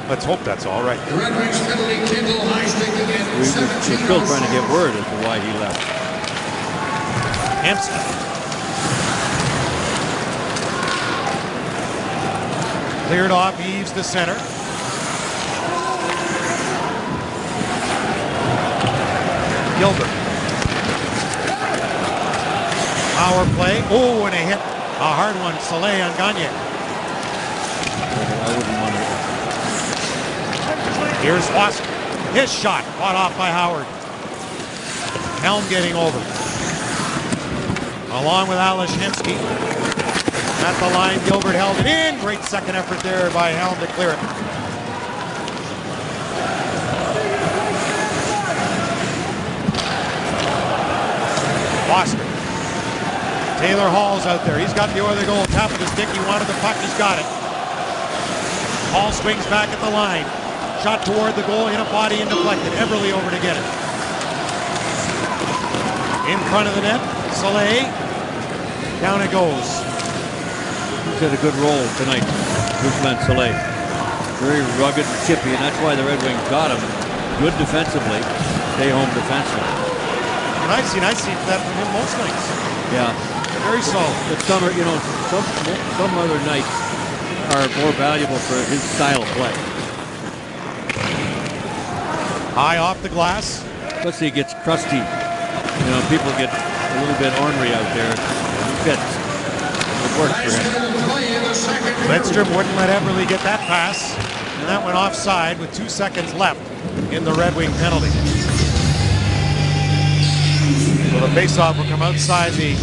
Speaker 1: Let's hope that's all right.
Speaker 4: The Red Wings penalty, Kendall high stick again.
Speaker 2: We're still trying to get word as to why he left.
Speaker 1: Hampson. Cleared off, Eves to center. Gilbert. Power play. Oh, and a hit. A hard one. Soleil on Gagne.
Speaker 2: I wouldn't want to.
Speaker 1: Here's Wasser. His shot. Fought off by Howard. Helm getting over. Along with Alashensky. At the line, Gilbert held it in. Great second effort there by Helm to clear it. Foster. Taylor Hall's out there. He's got the other goal. Top of the stick. He wanted the puck. He's got it. Hall swings back at the line. Shot toward the goal. Hit a body and deflected. Eberle over to get it. In front of the net, Soleil. Down it goes.
Speaker 2: He's had a good role tonight, Guzman Soleil. Very rugged and chippy, and that's why the Red Wings got him. Good defensively. Stay home defenseman.
Speaker 1: And I've seen that from him most nights.
Speaker 2: Yeah.
Speaker 1: Very solid.
Speaker 2: But some other nights are more valuable for his style of play.
Speaker 1: High off the glass.
Speaker 2: Especially it gets crusty. You know, people get a little bit ornery out there. It fits. It works for him.
Speaker 1: Lidstrom wouldn't let Eberle get that pass, and that went offside with 2 seconds left in the Red Wing penalty. So the faceoff will come outside the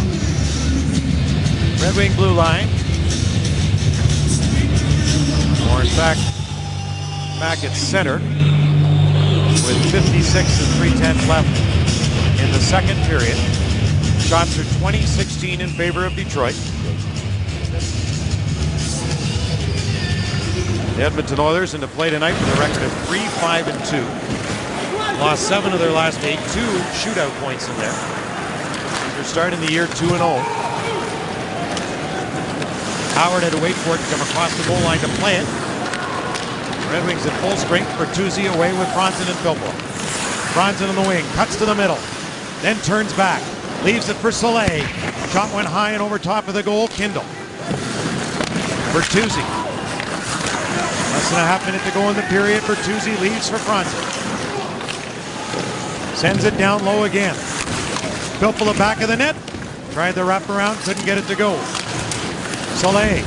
Speaker 1: Red Wing blue line. Or in fact, back at center with 56 and 3/10 left in the second period. Shots are 20-16 in favor of Detroit. The Edmonton Oilers into play tonight with a record of 3-5-2. Lost 7 of their last 8, 2 shootout points in there. They're starting the year 2-0. Howard had to wait for it to come across the goal line to play it. Red Wings at full strength. Bertuzzi away with Franzen and Filppula. Franzen in the wing, cuts to the middle, then turns back, leaves it for Soleil. Shot went high and over top of the goal. Kindle. Bertuzzi. Less than a half minute to go in the period. Bertuzzi leaves for Franzen. Sends it down low again. Filppula back of the net. Tried the wraparound, couldn't get it to go. Soleil.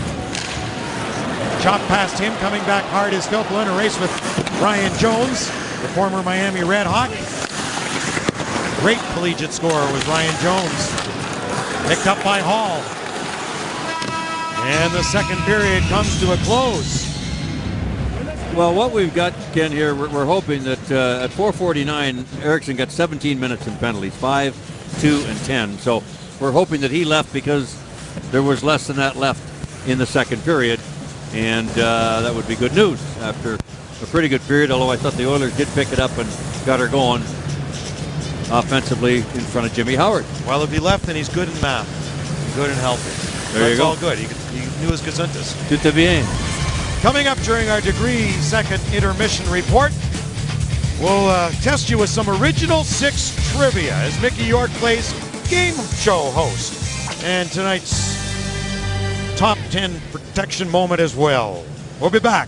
Speaker 1: Chop past him, coming back hard is Filppula in a race with Ryan Jones, the former Miami Redhawk. Great collegiate scorer was Ryan Jones. Picked up by Hall. And the second period comes to a close.
Speaker 2: Well, what we've got, Ken, here, we're hoping that at 4:49, Eriksson got 17 minutes in penalties, 5, 2, and 10. So we're hoping that he left because there was less than that left in the second period. And that would be good news after a pretty good period, although I thought the Oilers did pick it up and got her going offensively in front of Jimmy Howard.
Speaker 1: Well, if he left, then he's good in math. Good and healthy.
Speaker 2: There you go.
Speaker 1: That's all good. He knew his gazintas.
Speaker 2: Tout est bien.
Speaker 1: Coming up during our degree second intermission report, we'll test you with some original 6 trivia as Mickey York plays game show host. And tonight's top 10 protection moment as well. We'll be back.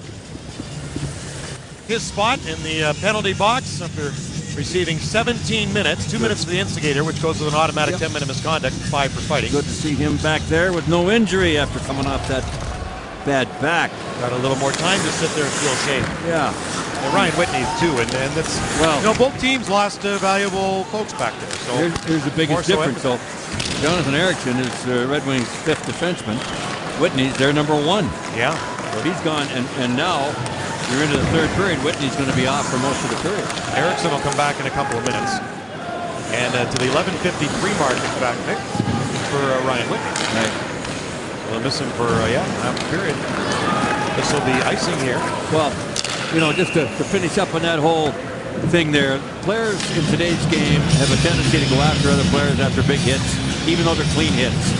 Speaker 1: His spot in the penalty box after receiving 17 minutes, 2 minutes for the instigator, which goes with an automatic 10-minute misconduct, 5 for fighting.
Speaker 2: Good to see him back there with no injury after coming off that bad back.
Speaker 1: Got a little more time to sit there and feel safe.
Speaker 2: Yeah.
Speaker 1: And Ryan Whitney too, and that's,
Speaker 2: well,
Speaker 1: you know, both teams lost valuable folks back there. So
Speaker 2: here's the biggest difference. So Jonathan Eriksson is Red Wings' 5th defenseman. Whitney's their number 1.
Speaker 1: Yeah.
Speaker 2: So he's gone, and now you're into the third period. Whitney's going to be off for most of the period.
Speaker 1: Eriksson will come back in a couple of minutes. And to the 11:53 mark, in fact, Nick, for Ryan Whitney.
Speaker 2: Right.
Speaker 1: We'll miss him for, half the period. This will be icing here.
Speaker 2: Well, you know, just to finish up on that whole thing there, players in today's game have a tendency to go after other players after big hits, even though they're clean hits.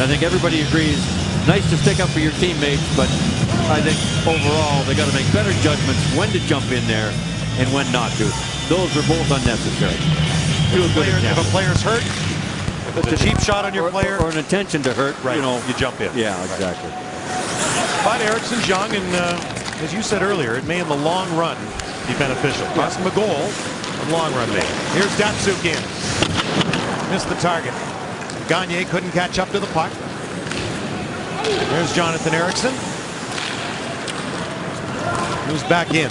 Speaker 2: I think everybody agrees, nice to stick up for your teammates, but I think overall they got to make better judgments when to jump in there and when not to. Those are both unnecessary.
Speaker 1: If a player's hurt, if it's a cheap shot on your player,
Speaker 2: or an intention to hurt,
Speaker 1: right,
Speaker 2: you know,
Speaker 1: you jump in.
Speaker 2: Yeah, exactly.
Speaker 1: But Eriksson's young, and as you said earlier, it may in the long run be beneficial. Cost him a goal, in the long run maybe. Here's Datsuk in. Missed the target. Gagne couldn't catch up to the puck. There's Jonathan Eriksson, who's back in.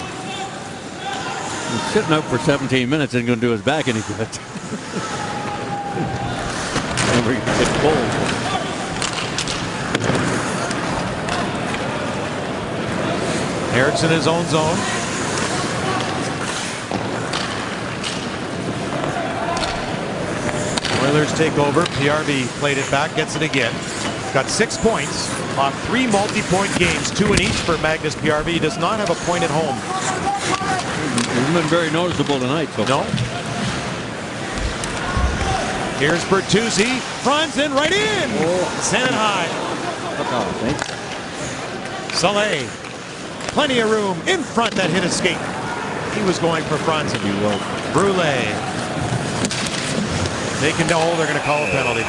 Speaker 2: He's sitting out for 17 minutes isn't going to do his back any good. It's cold.
Speaker 1: Eriksson in his own zone. Oilers take over. PRV played it back, gets it again. Got 6 points on 3 multi-point games, 2 in each for Magnus PRV. He does not have a point at home.
Speaker 2: He's been very noticeable tonight. So
Speaker 1: no. Here's Bertuzzi. Franzen right in. Send it high. Saleh. Plenty of room in front. That hit a skate. He was going for Franzen. Brule. They can know they're going to call a penalty.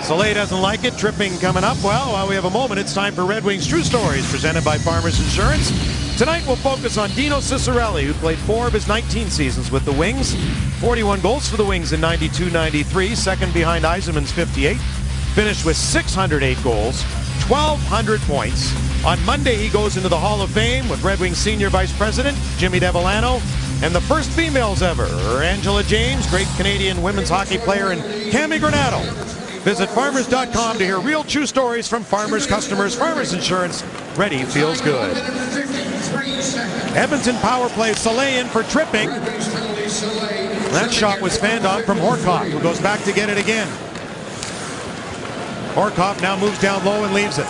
Speaker 1: Saleh doesn't like it. Tripping coming up. Well, while we have a moment, it's time for Red Wings True Stories presented by Farmers Insurance. Tonight we'll focus on Dino Ciccarelli, who played 4 of his 19 seasons with the Wings. 41 goals for the Wings in 92-93, second behind Yzerman's 58. Finished with 608 goals, 1,200 points. On Monday he goes into the Hall of Fame with Red Wings Senior Vice President Jimmy Devellano and the first females ever, Angela James, great Canadian women's hockey player, and Cami Granato. Visit farmers.com to hear real true stories from Farmers customers. Farmers Insurance, ready feels good. Edmonton power play, Saleh in for tripping. That shot was fanned on from Horcoff, who goes back to get it again. Horcoff now moves down low and leaves it.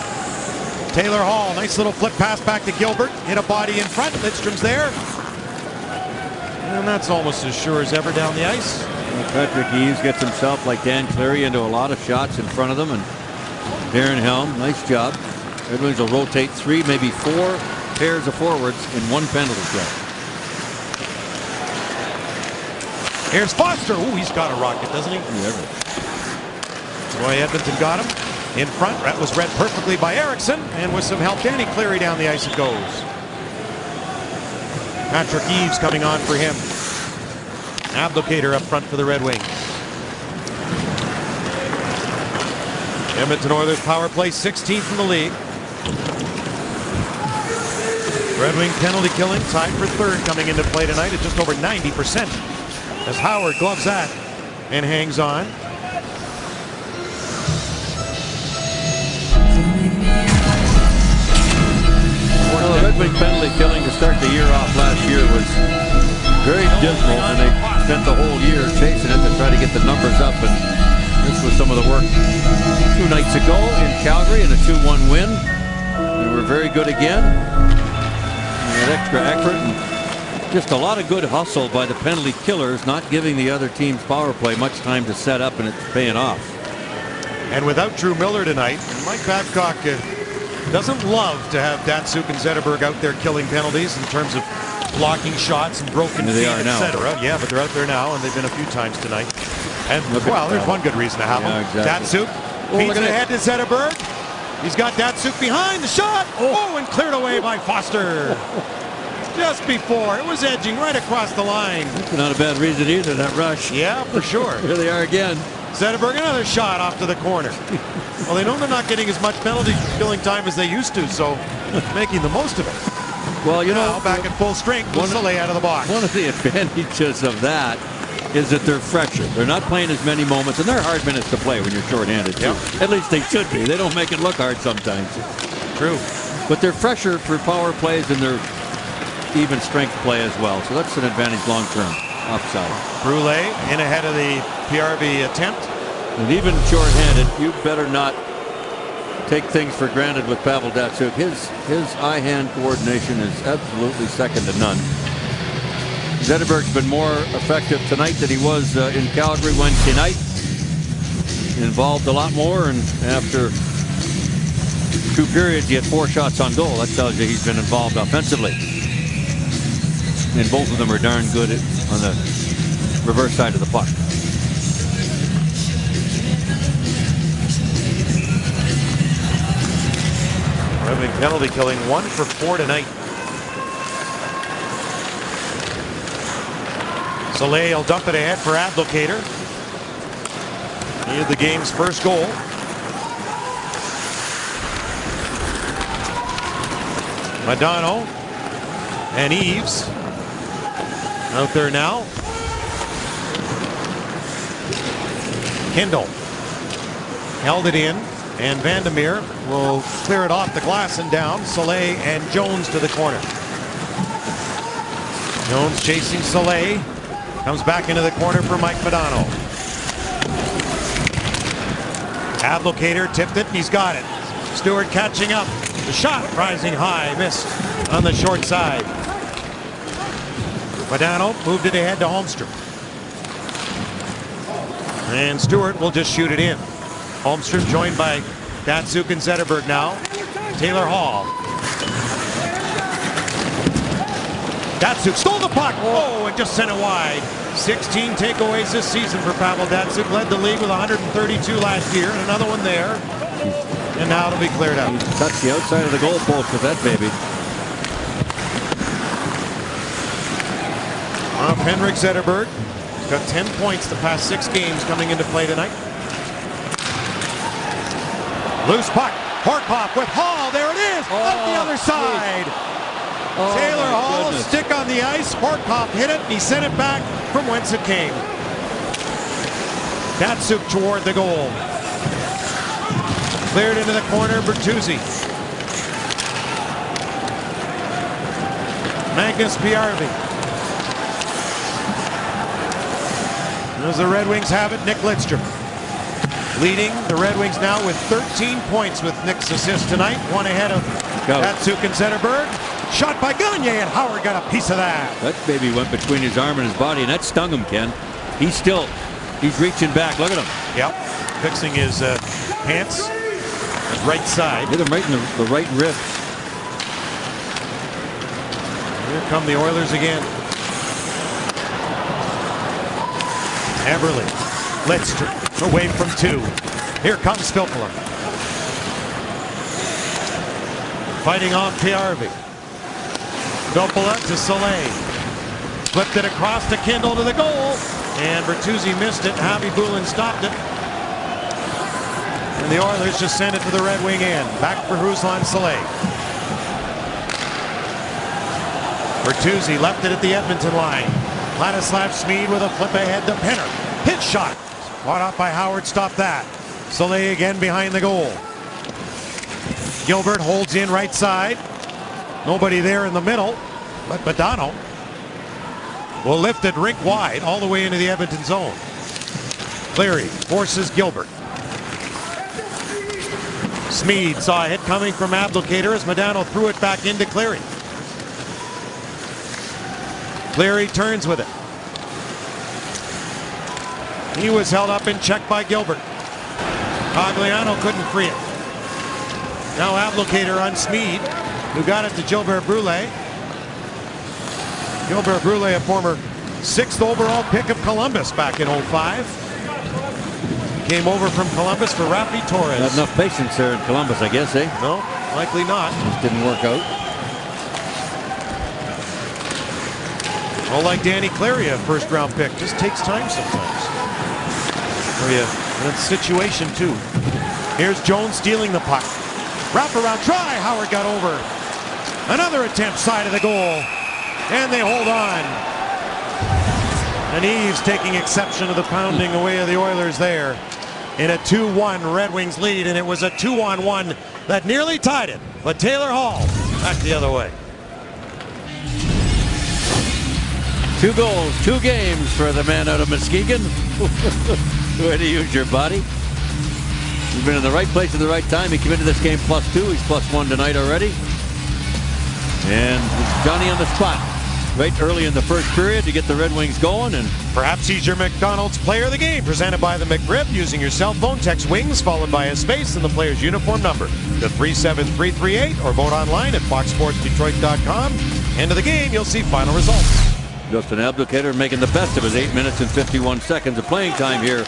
Speaker 1: Taylor Hall, nice little flip pass back to Gilbert. Hit a body in front. Lidstrom's there. And that's almost as sure as ever down the ice.
Speaker 2: Patrick Eaves gets himself, like Dan Cleary, into a lot of shots in front of them. And Darren Helm, nice job. Red Wings will rotate 3, maybe 4 pairs of forwards in 1 penalty kill.
Speaker 1: Here's Foster. Ooh, he's got a rocket, doesn't he?
Speaker 2: Yeah.
Speaker 1: Boy, Edmonton got him in front. That was read perfectly by Eriksson, and with some help, Danny Cleary down the ice it goes. Patrick Eaves coming on for him. Ablocator up front for the Red Wings. Edmonton Oilers power play 16th in the league. Red Wing penalty killing tied for 3rd coming into play tonight at just over 90%. As Howard gloves that and hangs on.
Speaker 2: Well, the Red Wing penalty killing to start the year off last year was very dismal, and they spent the whole year chasing it to try to get the numbers up, and this was some of the work 2 nights ago in Calgary in a 2-1 win. They were very good again. They got extra accurate, and just a lot of good hustle by the penalty killers, not giving the other team's power play much time to set up, and it's paying off.
Speaker 1: And without Drew Miller tonight, Mike Babcock doesn't love to have Datsuk and Zetterberg out there killing penalties in terms of blocking shots and broken feet, etc. Yeah, but they're out there now, and they've been a few times tonight. And well, there's one good reason to have them.
Speaker 2: Exactly.
Speaker 1: Datsuk feeds it ahead to Zetterberg. He's got Datsuk behind the shot. Oh, and cleared away by Foster. Just before, it was edging right across the line.
Speaker 2: That's not a bad reason either, that rush.
Speaker 1: Yeah, for sure.
Speaker 2: Here they are again.
Speaker 1: Zetterberg, another shot off to the corner. Well, they know they're not getting as much penalty killing time as they used to, so making the most of it.
Speaker 2: Well, you know,
Speaker 1: back at full strength, Saleh out of the box.
Speaker 2: One of the advantages of that is that they're fresher. They're not playing as many moments, and they're hard minutes to play when you're shorthanded, too. Yep. At least they should be. They don't make it look hard sometimes.
Speaker 1: True.
Speaker 2: But they're fresher for power plays, and they're even strength play as well. So that's an advantage long term. Offside.
Speaker 1: Brule in ahead of the PRV attempt.
Speaker 2: And even shorthanded, you better not take things for granted with Pavel Datsuk. His eye-hand coordination is absolutely second to none. Zetterberg's been more effective tonight than he was in Calgary Wednesday night. Involved a lot more, and after 2 periods, he had 4 shots on goal. That tells you he's been involved offensively. And both of them are darn good on the reverse side of the puck.
Speaker 1: Red Wing penalty killing 1 for 4 tonight. Saleh will dump it ahead for Ablocator. He had the game's first goal. Madano and Eaves out there now. Kindle held it in, and Vandermeer will clear it off the glass and down. Saleh and Jones to the corner. Jones chasing Saleh. Comes back into the corner for Mike Madano. Ablocator tipped it. He's got it. Stewart catching up. The shot rising high. Missed on the short side. Modano moved it ahead to Holmstrom. And Stewart will just shoot it in. Holmstrom joined by Datsuk and Zetterberg now. Taylor Hall. Datsuk stole the puck. Oh, and just sent it wide. 16 takeaways this season for Pavel Datsuk. Led the league with 132 last year. And another one there. And now it'll be cleared out.
Speaker 2: He touched the outside of the goalpost with that baby.
Speaker 1: Henrik Zetterberg got 10 points the past 6 games coming into play tonight. Loose puck. Horkoff with Hall. There it is. Up the other side. Taylor Hall, stick on the ice. Horkoff hit it, and he sent it back from whence it came. Datsuk toward the goal. Cleared into the corner, Bertuzzi. Magnus Piarvi. As the Red Wings have it, Nick Lidstrom. Leading the Red Wings now with 13 points with Nick's assist tonight. One ahead of Datsuk and Zetterberg. Shot by Gagne, and Howard got a piece of that.
Speaker 2: That baby went between his arm and his body, and that stung him, Ken. He's reaching back. Look at him.
Speaker 1: Yep. Fixing his pants. Right side.
Speaker 2: Hit him right in the right rib.
Speaker 1: Here come the Oilers again. Everly. Lidstrom away from 2. Here comes Filppula. Fighting off Piarvi. Filppula to Soleil. Flipped it across to Kindle to the goal. And Bertuzzi missed it. Javi Bulin stopped it. And the Oilers just send it to the Red Wing end. Back for Ruslan Soleil. Bertuzzi left it at the Edmonton line. Ladislav Smid with a flip ahead to Penner. Hit shot. Fought off by Howard. Stop that. Soleil again behind the goal. Gilbert holds in right side. Nobody there in the middle. But Modano will lift it rink wide all the way into the Edmonton zone. Cleary forces Gilbert. Smid saw a hit coming from Abdelkader as Modano threw it back into Cleary. Cleary turns with it. He was held up in check by Gilbert. Cogliano couldn't free it. Now Abdelkader on Smid, who got it to Gilbert Brule. Gilbert Brule, a former 6th overall pick of Columbus back in 05. Came over from Columbus for Rafi Torres.
Speaker 2: Not enough patience there in Columbus, I guess, eh?
Speaker 1: No, likely not.
Speaker 2: Just didn't work out.
Speaker 1: Well, like Danny Cleary, a first-round pick, just takes time sometimes. For you in a situation too. Here's Jones stealing the puck. Wraparound try. Howard got over. Another attempt side of the goal, and they hold on. And Eves taking exception to the pounding away of the Oilers there in a 2-1 Red Wings lead, and it was a 2-on-1 that nearly tied it. But Taylor Hall back the other way.
Speaker 2: 2 goals, 2 games for the man out of Muskegon. Way to use your body. He's been in the right place at the right time. He came into this game +2. He's +1 tonight already. And Johnny on the spot right early in the first period to get the Red Wings going. And
Speaker 1: perhaps he's your McDonald's player of the game, presented by the McRib. Using your cell phone, text WINGS followed by a space and the player's uniform number to 37338, or vote online at foxsportsdetroit.com. End of the game, you'll see final results.
Speaker 2: Justin Abdelkader making the best of his 8 minutes and 51 seconds of playing time here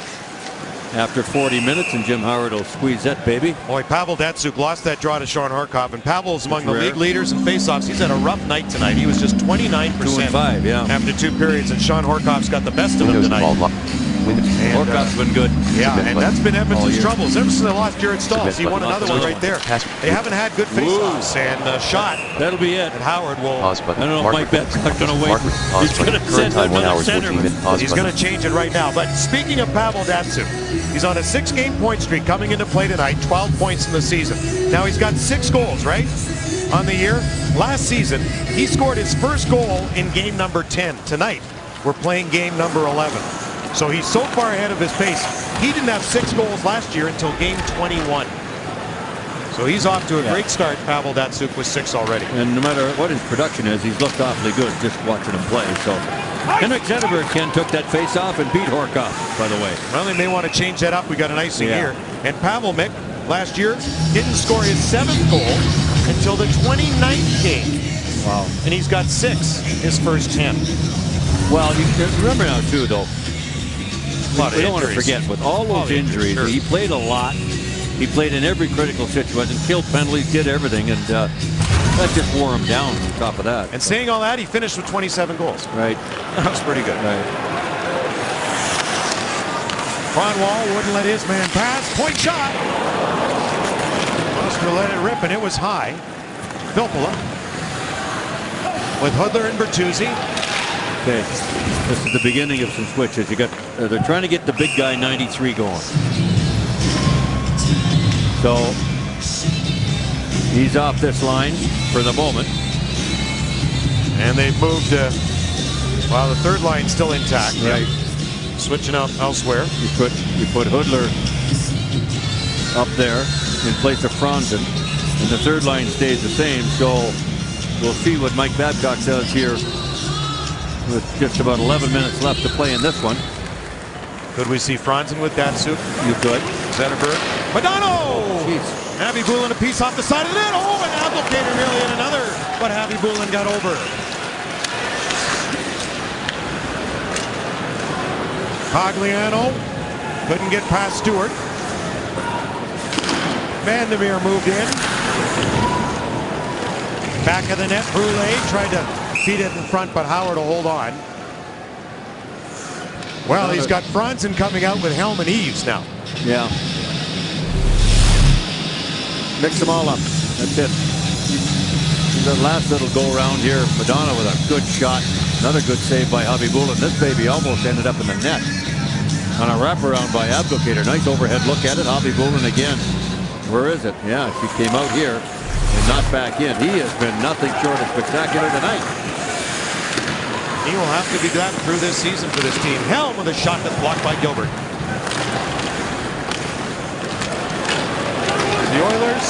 Speaker 2: after 40 minutes, and Jim Howard will squeeze that baby.
Speaker 1: Boy, Pavel Datsuk lost that draw to Sean Horkoff, and Pavel's among the league leaders in faceoffs. He's had a rough night tonight. He was just 29%
Speaker 2: 2-5, yeah,
Speaker 1: after 2 periods, and Sean Horkoff's got the best of him tonight.
Speaker 2: Horkoff's been good.
Speaker 1: Yeah, and that's been Edmonton's troubles ever since they lost Jared Stahls. He won another one right there. They haven't had good faceoffs, and a shot.
Speaker 2: That'll be it.
Speaker 1: And Howard will.
Speaker 2: I don't know if Mike Bett's not going to wait. He's going to send another center.
Speaker 1: He's going to change it right now. But speaking of Pavel Datsuk, he's on a 6-game point streak coming into play tonight. 12 points in the season. Now he's got 6 goals, right, on the year. Last season, he scored his first goal in game number 10. Tonight, we're playing game number 11. So he's so far ahead of his pace. He didn't have 6 goals last year until game 21. So he's off to a great start. Pavel Datsyuk with 6 already.
Speaker 2: And no matter what his production is, he's looked awfully good just watching him play. So Henrik Zetterberg, Ken, took that face-off and beat Horkoff, by the way.
Speaker 1: Well, they may want to change that up. We got an icing here. And Pavel Mick, last year, didn't score his 7th goal until the 29th game.
Speaker 2: Wow.
Speaker 1: And he's got 6 his first 10.
Speaker 2: Well, you remember now, too, though. We don't want to
Speaker 1: injuries.
Speaker 2: forget, with all those injuries,
Speaker 1: sure.
Speaker 2: he played a lot. He played in every critical situation, killed penalties, did everything, and that just wore him down on top of that.
Speaker 1: And saying all that, he finished with 27 goals.
Speaker 2: Right.
Speaker 1: That was pretty good.
Speaker 2: Right.
Speaker 1: Kronwall wouldn't let his man pass. Point shot. Foster let it rip, and it was high. Filppula with Hudler and Bertuzzi.
Speaker 2: Okay, this is the beginning of some switches. You got they're trying to get the big guy 93 going. So he's off this line for the moment.
Speaker 1: And they've moved, well, the third line's still intact.
Speaker 2: Right.
Speaker 1: Yep. Switching out elsewhere.
Speaker 2: You put Hudler up there in place of Franzen, and the third line stays the same. So we'll see what Mike Babcock does here with just about 11 minutes left to play in this one.
Speaker 1: Could we see Franzen with Datsyuk?
Speaker 2: You could.
Speaker 1: Zetterberg. Madano!
Speaker 2: Jeez.
Speaker 1: Abby Boulin a piece off the side of the net. Oh, and Abdelkader nearly in another. But Abby Boulin got over. Cogliano couldn't get past Stewart. Vandermeer moved in. Back of the net, Brule tried to feed it in front, but Howard will hold on. Well, he's got Franzen coming out with Helm and Eaves now.
Speaker 2: Yeah. Mix them all up. That's it. The last little go around here, Madonna with a good shot. Another good save by Javi Boulin. This baby almost ended up in the net on a wraparound by Abdelkader. Nice overhead look at it. Javi Boulin again. Where is it? Yeah, she came out here and not back in. He has been nothing short of spectacular tonight.
Speaker 1: He will have to be that through this season for this team. Helm with a shot that's blocked by Gilbert. The Oilers,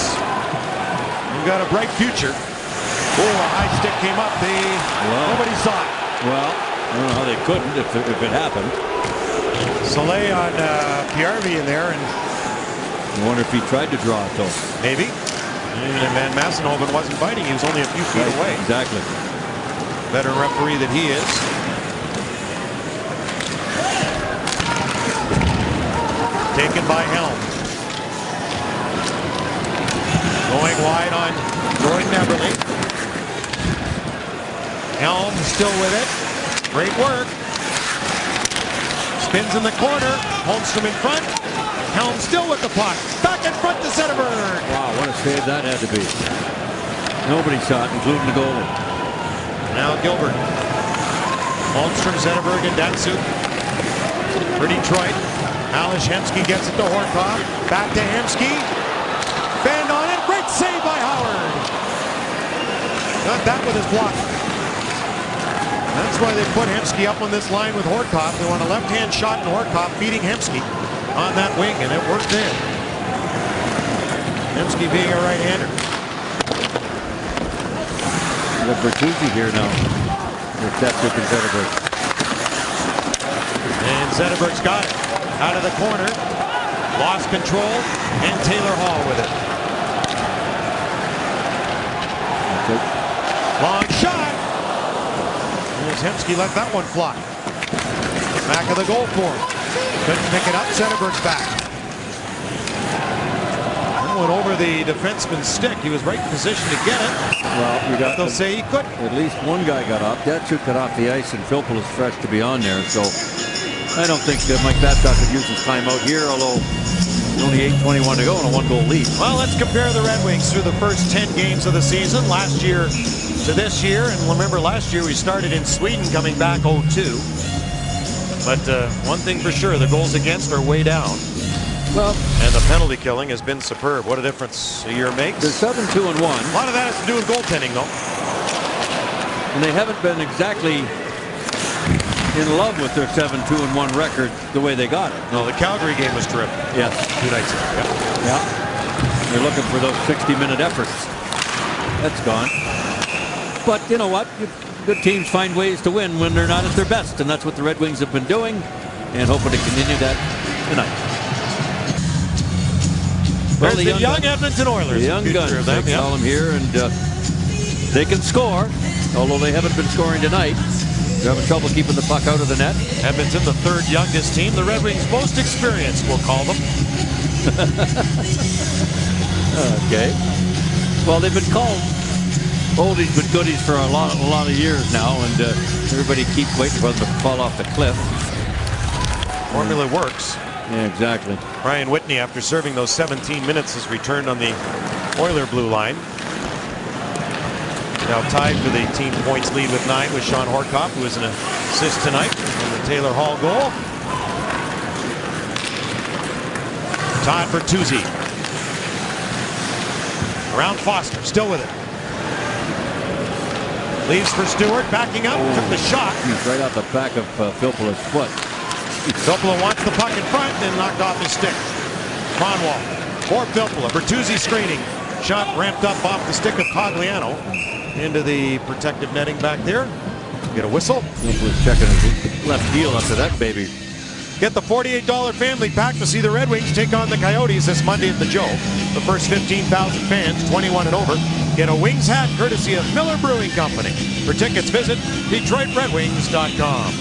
Speaker 1: you've got a bright future. Oh, a high stick came up. Nobody saw it.
Speaker 2: Well, I don't know how they couldn't if it happened.
Speaker 1: Soleil on PRV in there, and
Speaker 2: I wonder if he tried to draw it, though.
Speaker 1: maybe. And Van Massenhoven wasn't biting. He was only a few feet away.
Speaker 2: Exactly.
Speaker 1: Better referee than he is. Taken by Helm. Going wide on Jordan Eberle. Helm still with it. Great work. Spins in the corner. Holmstrom in front. Helm still with the puck. Back in front to Zetterberg.
Speaker 2: Wow, what a save that had to be. Nobody saw it, including the goalie.
Speaker 1: Now Gilbert. Holmstrom, Zetterberg, and Datsyuk. For Detroit. Alish Hemsky gets it to Horkoff. Back to Hemsky. Band on it. Great save by Howard. Got that with his block. That's why they put Hemsky up on this line with Horkoff. They want a left-hand shot and Horkoff beating Hemsky on that wing, and it worked there. Hemsky being a right-hander.
Speaker 2: We have Bertuzzi here now with Datsyuk and Zetterberg.
Speaker 1: And Zetterberg's got it. Out of the corner. Lost control. And Taylor Hall with it. Long shot. And Hemsky let that one fly. Back of the goal for him. Couldn't pick it up. Zetterberg's back. Went over the defenseman's stick. He was right in position to get it. Well, they'll say he couldn't.
Speaker 2: At least one guy got off. Datsyuk got off the ice, and Filppula is fresh to be on there. So I don't think Mike Babcock could use his timeout here, although only 8:21 to go and a one-goal lead.
Speaker 1: Well, let's compare the Red Wings through the first 10 games of the season, last year to this year. And remember, last year we started in Sweden, coming back 0-2. But one thing for sure, the goals against are way down.
Speaker 2: Well,
Speaker 1: and the penalty killing has been superb. What a difference a year makes.
Speaker 2: They're 7-2-1.
Speaker 1: A lot of that has to do with goaltending, though.
Speaker 2: And they haven't been exactly in love with their 7-2-1 record the way they got it.
Speaker 1: No, the Calgary game was terrific.
Speaker 2: Yes.
Speaker 1: 2 nights ago.
Speaker 2: Yeah. They're looking for those 60-minute efforts. That's gone. But you know what? Good teams find ways to win when they're not at their best, and that's what the Red Wings have been doing, and hoping to continue that tonight.
Speaker 1: Well, the young Edmonton Oilers.
Speaker 2: The young guns, they call them here, and they can score, although they haven't been scoring tonight. They're having trouble keeping the puck out of the net.
Speaker 1: Edmonton, the third youngest team. The Red Wings most experienced, we'll call them.
Speaker 2: Okay. Well, they've been called oldies but goodies for a lot of years now, and everybody keeps waiting for them to fall off the cliff.
Speaker 1: Formula works.
Speaker 2: Yeah, exactly.
Speaker 1: Ryan Whitney, after serving those 17 minutes, has returned on the Oiler blue line. Now tied for the team points lead with 9 with Sean Horcoff, who has an assist tonight on the Taylor Hall goal. Todd Bertuzzi. Around Foster, still with it. Leaves for Stewart, backing up, took the shot.
Speaker 2: He's right off the back of Filppula's foot.
Speaker 1: Filppula wants the puck in front, then knocked off his stick. Kronwall for Filppula. Bertuzzi screening. Shot ramped up off the stick of Cogliano into the protective netting back there. Get a whistle.
Speaker 2: Filppula's checking his left heel up to that baby.
Speaker 1: Get the $48 family pack to see the Red Wings take on the Coyotes this Monday at the Joe. The first 15,000 fans, 21 and over, get a Wings hat courtesy of Miller Brewing Company. For tickets, visit DetroitRedWings.com.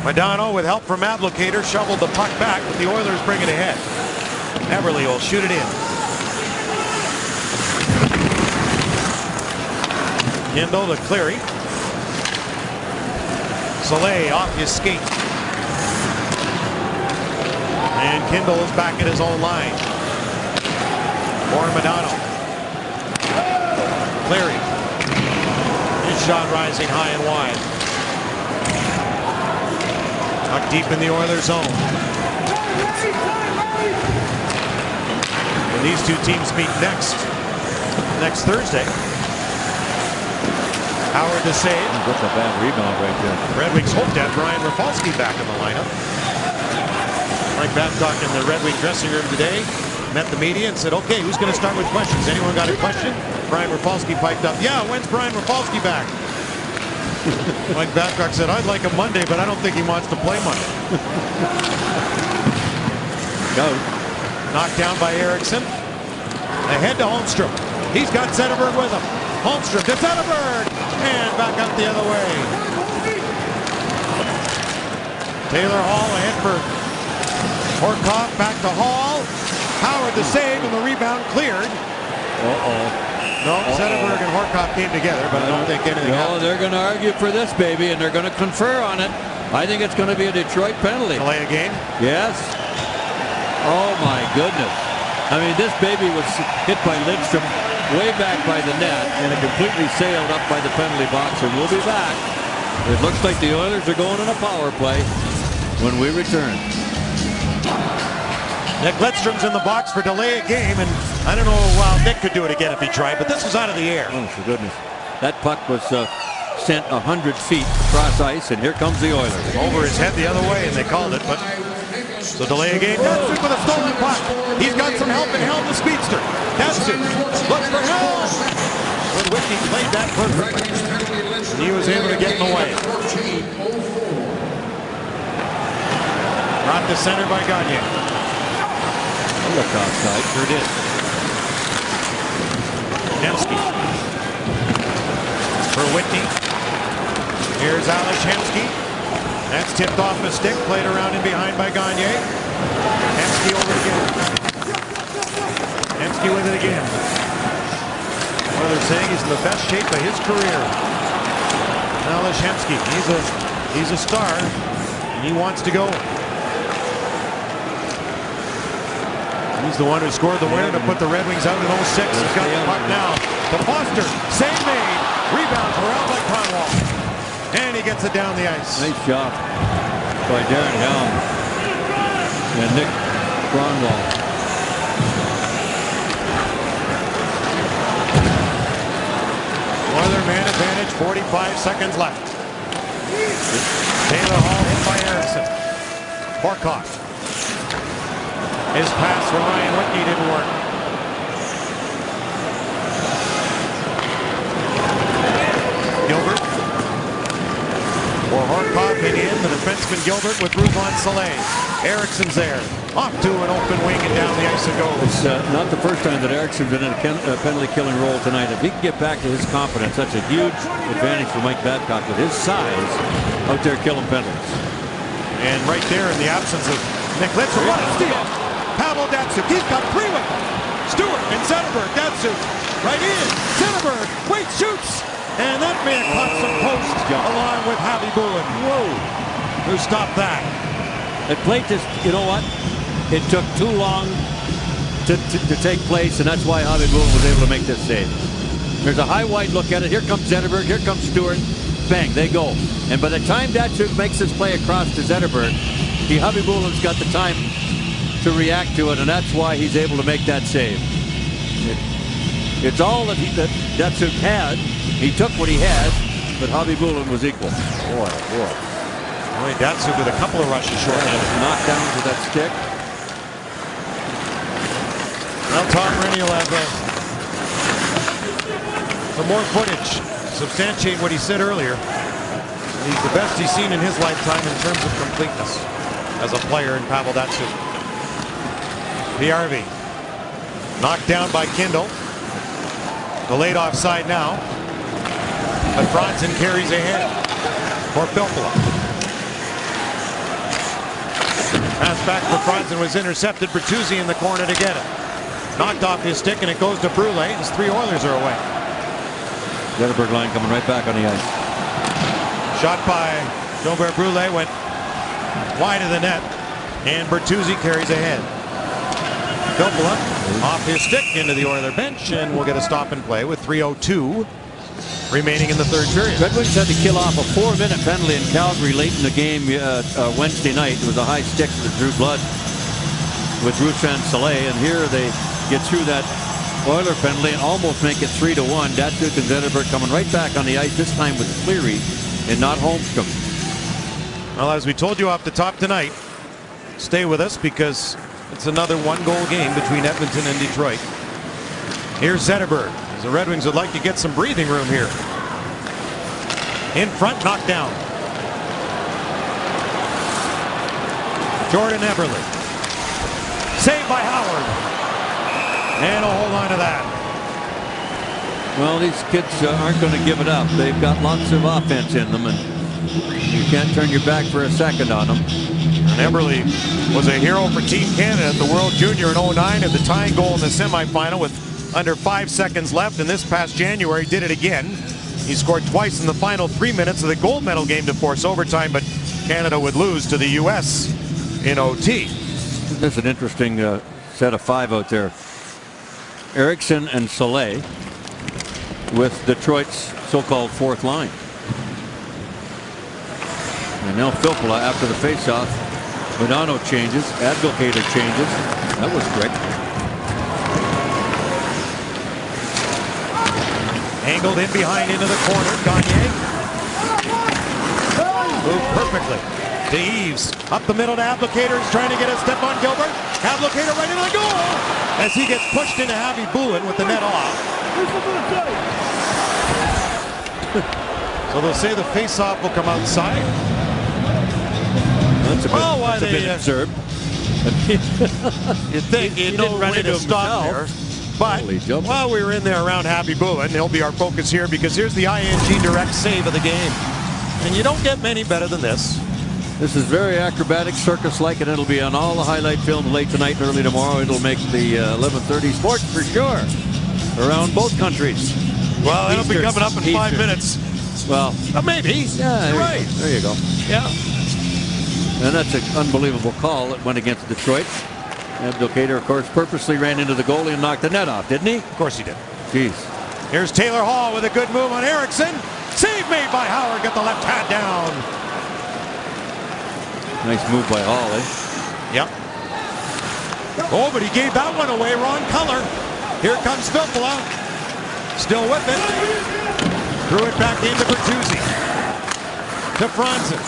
Speaker 1: Madonna, with help from Ablocator, shoveled the puck back, but the Oilers bring it ahead. Everly will shoot it in. Kindle to Cleary. Soleil off his skate. And Kindle is back at his own line. For Madonna. Cleary. His shot rising high and wide. Puck deep in the Oilers zone. And these two teams meet next Thursday. Howard to save.
Speaker 2: That's a bad rebound right there.
Speaker 1: Red Wings hope to have Brian Rafalski back in the lineup. Mike Babcock in the Red Wing dressing room today met the media and said, okay, who's going to start with questions? Anyone got a question? Brian Rafalski piped up, yeah, when's Brian Rafalski back? Mike Babcock said, I'd like him Monday, but I don't think he wants to play Monday.
Speaker 2: Go. Knocked
Speaker 1: down by Eriksson. Ahead to Holmstrom. He's got Zetterberg with him. Holmstrom to Zetterberg. And back up the other way. Taylor Hall ahead for Horcoff. Back to Hall. Howard the save, and the rebound cleared. No, Zetterberg and Horcoff came together, but I don't think anything happened.
Speaker 2: They're going to argue for this, baby, and they're going to confer on it. I think it's going to be a Detroit penalty.
Speaker 1: Delay a game?
Speaker 2: Yes. Oh, my goodness. I mean, this baby was hit by Lidstrom way back by the net, and it completely sailed up by the penalty box, and we'll be back. It looks like the Oilers are going on a power play when we return.
Speaker 1: Nick Lidstrom's in the box for delay a game, and I don't know, Nick could do it again if he tried, but this was out of the air.
Speaker 2: Oh, for goodness. That puck was sent 100 feet across ice, and here comes the Oilers.
Speaker 1: Over his head the other way, and they called it, but so delay a game. Datsuk with a stolen puck. He's got some help in Helm, the speedster. Datsuk looks for Helm. When Whitney played that perfectly, he was able to get in the way. Brought to center by Gagne.
Speaker 2: Look offside.
Speaker 1: Sure did. Hemsky. For Whitney. Here's Alex Hemsky. That's tipped off a stick, played around in behind by Gagne. Hemsky over again. Hemsky with it again. Well, they're saying he's in the best shape of his career. Alex Hemsky, he's a star, and he wants to go. He's the one who scored the winner to put the Red Wings out in 06. He's got the puck now to Foster. Save made. Rebound corralled by Kronwall. And he gets it down the ice.
Speaker 2: Nice job by Darren Helm and Nick Kronwall.
Speaker 1: Oiler man advantage, 45 seconds left. Taylor Hall hit by Eriksson. Horcoff. His pass for Ryan Whitney didn't work. Gilbert. For Horcoff and in, the defenseman Gilbert with Ruslan Saleh. Eriksson's there. Off to an open wing and down the ice it goes.
Speaker 2: It's not the first time that Eriksson's been in a penalty killing role tonight. If he can get back to his confidence, that's a huge advantage for Mike Babcock with his size out there killing penalties.
Speaker 1: And right there in the absence of Nick Litzer, what a steal! Pavel Datsyuk, he's got 3 with him. Stewart and Zetterberg, Datsyuk right in. Zetterberg, wait, shoots! And that may have caught some post along with Javi Bulin. Whoa! Who stopped that?
Speaker 2: It played just, you know what? It took too long to take place, and that's why Javi Bulin was able to make this save. There's a high wide look at it. Here comes Zetterberg, here comes Stewart. Bang, they go. And by the time Datsyuk makes his play across to Zetterberg, Javi Bulin's got the time to react to it, and that's why he's able to make that save. It's all that Datsyuk had. He took what he had, but Javi Bulin was equal. Boy.
Speaker 1: Boy, Datsyuk with a couple of rushes short.
Speaker 2: Knocked down to that stick.
Speaker 1: Well, Tom Rennie will have some more footage. Substantiate what he said earlier. He's the best he's seen in his lifetime in terms of completeness as a player in Pavel Datsyuk. PRV. Knocked down by Kindle. Delayed offside now. But Franzen carries ahead for Filppula. Pass back for Franzen was intercepted. Bertuzzi in the corner to get it. Knocked off his stick and it goes to Brule. His 3 Oilers are away.
Speaker 2: Zetterberg line coming right back on the ice.
Speaker 1: Shot by Gilbert Brule went wide of the net, and Bertuzzi carries ahead. Filppula off his stick into the Oiler bench, and we'll get a stop and play with 3:02 remaining in the third period.
Speaker 2: Redwings had to kill off a 4-minute penalty in Calgary late in the game Wednesday night. It was a high stick that drew blood with Ruslan Saleh, and here they get through that Oiler penalty and almost make it 3-1. Datsyuk and Zetterberg coming right back on the ice, this time with Cleary and not Holmstrom.
Speaker 1: Well, as we told you off the top tonight, stay with us because it's another 1-goal game between Edmonton and Detroit. Here's Zetterberg, as the Red Wings would like to get some breathing room here. In front, knocked down. Jordan Eberle. Saved by Howard. And a hold on to that.
Speaker 2: Well, these kids aren't going to give it up. They've got lots of offense in them, and you can't turn your back for a second on them.
Speaker 1: And Eberle was a hero for Team Canada at the World Junior in 09 at the tying goal in the semifinal with under 5 seconds left, and this past January did it again. He scored twice in the final 3 minutes of the gold medal game to force overtime, but Canada would lose to the U.S. in OT.
Speaker 2: There's an interesting set of 5 out there. Eriksson and Saleh with Detroit's so-called 4th line. And now Filppula after the faceoff. Modano changes. Abdelkader changes. That was quick.
Speaker 1: Angled in behind into the corner. Gagne. Moved perfectly to Eves. Up the middle to Abdelkader. He's trying to get a step on Gilbert. Abdelkader right into the goal as he gets pushed into Javi Bulin with the net off. So they'll say the face-off will come outside.
Speaker 2: That's a bit absurd.
Speaker 1: You'd think you'd know when to stop there. But while we were in there around Javi Bulin, he'll be our focus here because here's the ING direct save of the game. And you don't get many better than this.
Speaker 2: This is very acrobatic, circus-like, and it'll be on all the highlight films late tonight and early tomorrow. It'll make the 11:30 sports for sure around both countries.
Speaker 1: Well, it'll be coming up in 5 minutes.
Speaker 2: Well,
Speaker 1: maybe.
Speaker 2: Yeah,
Speaker 1: you're right.
Speaker 2: There you go.
Speaker 1: Yeah.
Speaker 2: And that's an unbelievable call that went against Detroit. Abdelkader, of course, purposely ran into the goalie and knocked the net off, didn't he?
Speaker 1: Of course he did.
Speaker 2: Jeez.
Speaker 1: Here's Taylor Hall with a good move on Eriksson. Save made by Howard. Got the left hand down.
Speaker 2: Nice move by Hall, eh?
Speaker 1: Yep. Oh, but he gave that one away. Wrong color. Here comes Filppula. Still with it. Threw it back into Bertuzzi. To Franzen.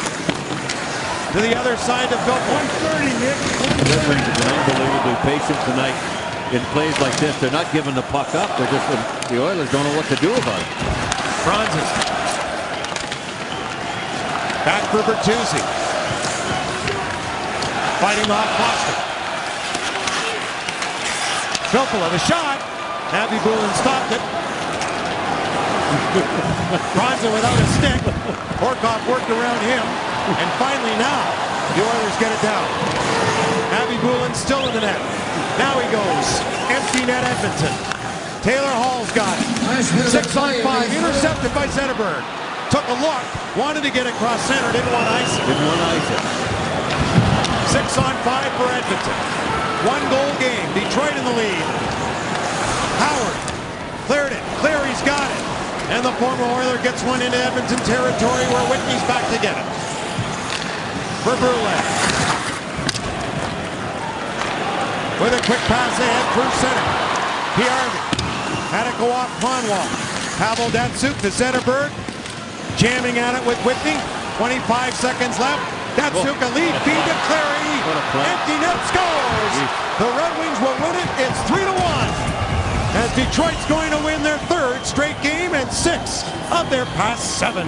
Speaker 1: to the other side to Phil. 130, Nick.
Speaker 2: The Redwings have been unbelievably patient tonight in plays like this. They're not giving the puck up. They're just, the Oilers don't know what to do about it.
Speaker 1: Francis. Back for Bertuzzi. Fighting off Foster. Filppula, the shot. Abby Bullen stopped it. Francis without a stick. Horkoff worked around him. And finally now, the Oilers get it down. Abby Bullen still in the net. Now he goes. Empty net Edmonton. Taylor Hall's got it. 6 on 5. Intercepted by Zetterberg. Took a look. Wanted to get across center. Didn't want to ice it.
Speaker 2: Didn't want to ice it.
Speaker 1: 6 on 5 for Edmonton. 1-goal game. Detroit in the lead. Howard cleared it. Cleary's got it. And the former Oiler gets one into Edmonton territory where Whitney's back to get it. For Brulé. With a quick pass ahead through center. Piarvi had it go off Conwall. Pavel Datsyuk to Zetterberg. Jamming at it with Whitney. 25 seconds left. Datsyuk a lead feed to Clary. Empty net scores. The Red Wings will win it. It's 3-1. As Detroit's going to win their 3rd straight game and 6 of their past 7.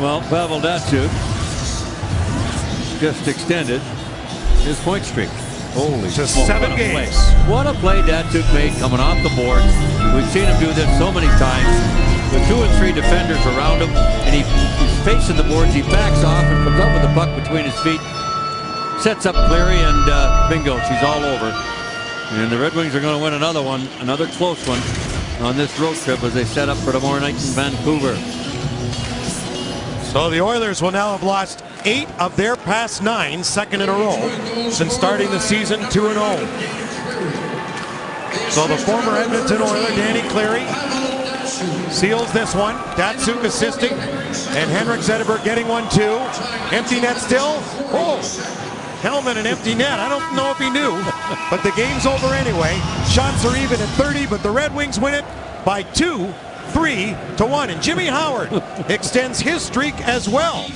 Speaker 2: Well, Pavel Datsyuk just extended his point streak. Holy
Speaker 1: Just
Speaker 2: smoke,
Speaker 1: 7
Speaker 2: what a
Speaker 1: games.
Speaker 2: play. What a play Datsyuk made coming off the boards. We've seen him do this so many times with 2 and 3 defenders around him, and he's facing the boards. He backs off and comes up with the puck between his feet, sets up Cleary, and bingo, she's all over. And the Red Wings are going to win another one, another close one on this road trip as they set up for tomorrow night in Vancouver.
Speaker 1: So the Oilers will now have lost 8 of their past 9, second in a row, since starting the season 2-0. So the former Edmonton Oiler, Danny Cleary, seals this one. Datsyuk assisting, and Henrik Zetterberg getting one too. Empty net still. Oh, Hellman an empty net. I don't know if he knew, but the game's over anyway. Shots are even at 30, but the Red Wings win it by 2-3-1. And Jimmy Howard extends his streak as well.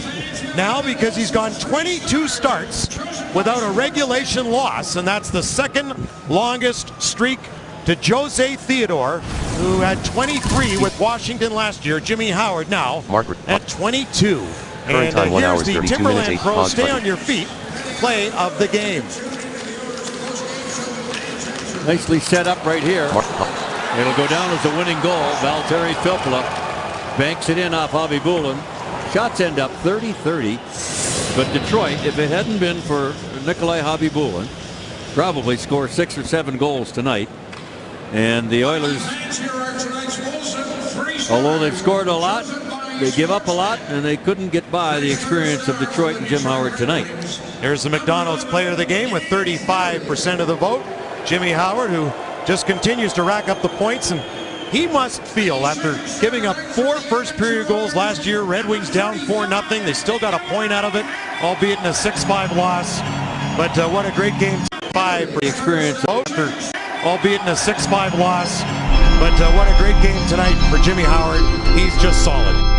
Speaker 1: Now because he's gone 22 starts without a regulation loss, and that's the 2nd longest streak to Jose Theodore, who had 23 with Washington last year. Jimmy Howard now at 22.
Speaker 3: Current time 1 hour
Speaker 1: here's the
Speaker 3: 32
Speaker 1: Timberland
Speaker 3: minutes 8
Speaker 1: Pro
Speaker 3: pause
Speaker 1: Stay
Speaker 3: button.
Speaker 1: on your feet play of the game.
Speaker 2: Nicely set up right here. It'll go down as a winning goal. Valtteri Filppula banks it in off Avi Bullen. Shots end up 30-30. But Detroit, if it hadn't been for Nikolai Khabibulin, probably score 6 or 7 goals tonight. And the Oilers, although they've scored a lot, they give up a lot, and they couldn't get by the experience of Detroit and Jim Howard tonight.
Speaker 1: Here's the McDonald's player of the game with 35% of the vote. Jimmy Howard, who just continues to rack up the points, and he must feel, after giving up 4 first-period goals last year, Red Wings down 4-0. They still got a point out of it, albeit in a 6-5 loss. But what a great game 5 for the experience, albeit in a 6-5 loss. But what a great game tonight for Jimmy Howard. He's just solid.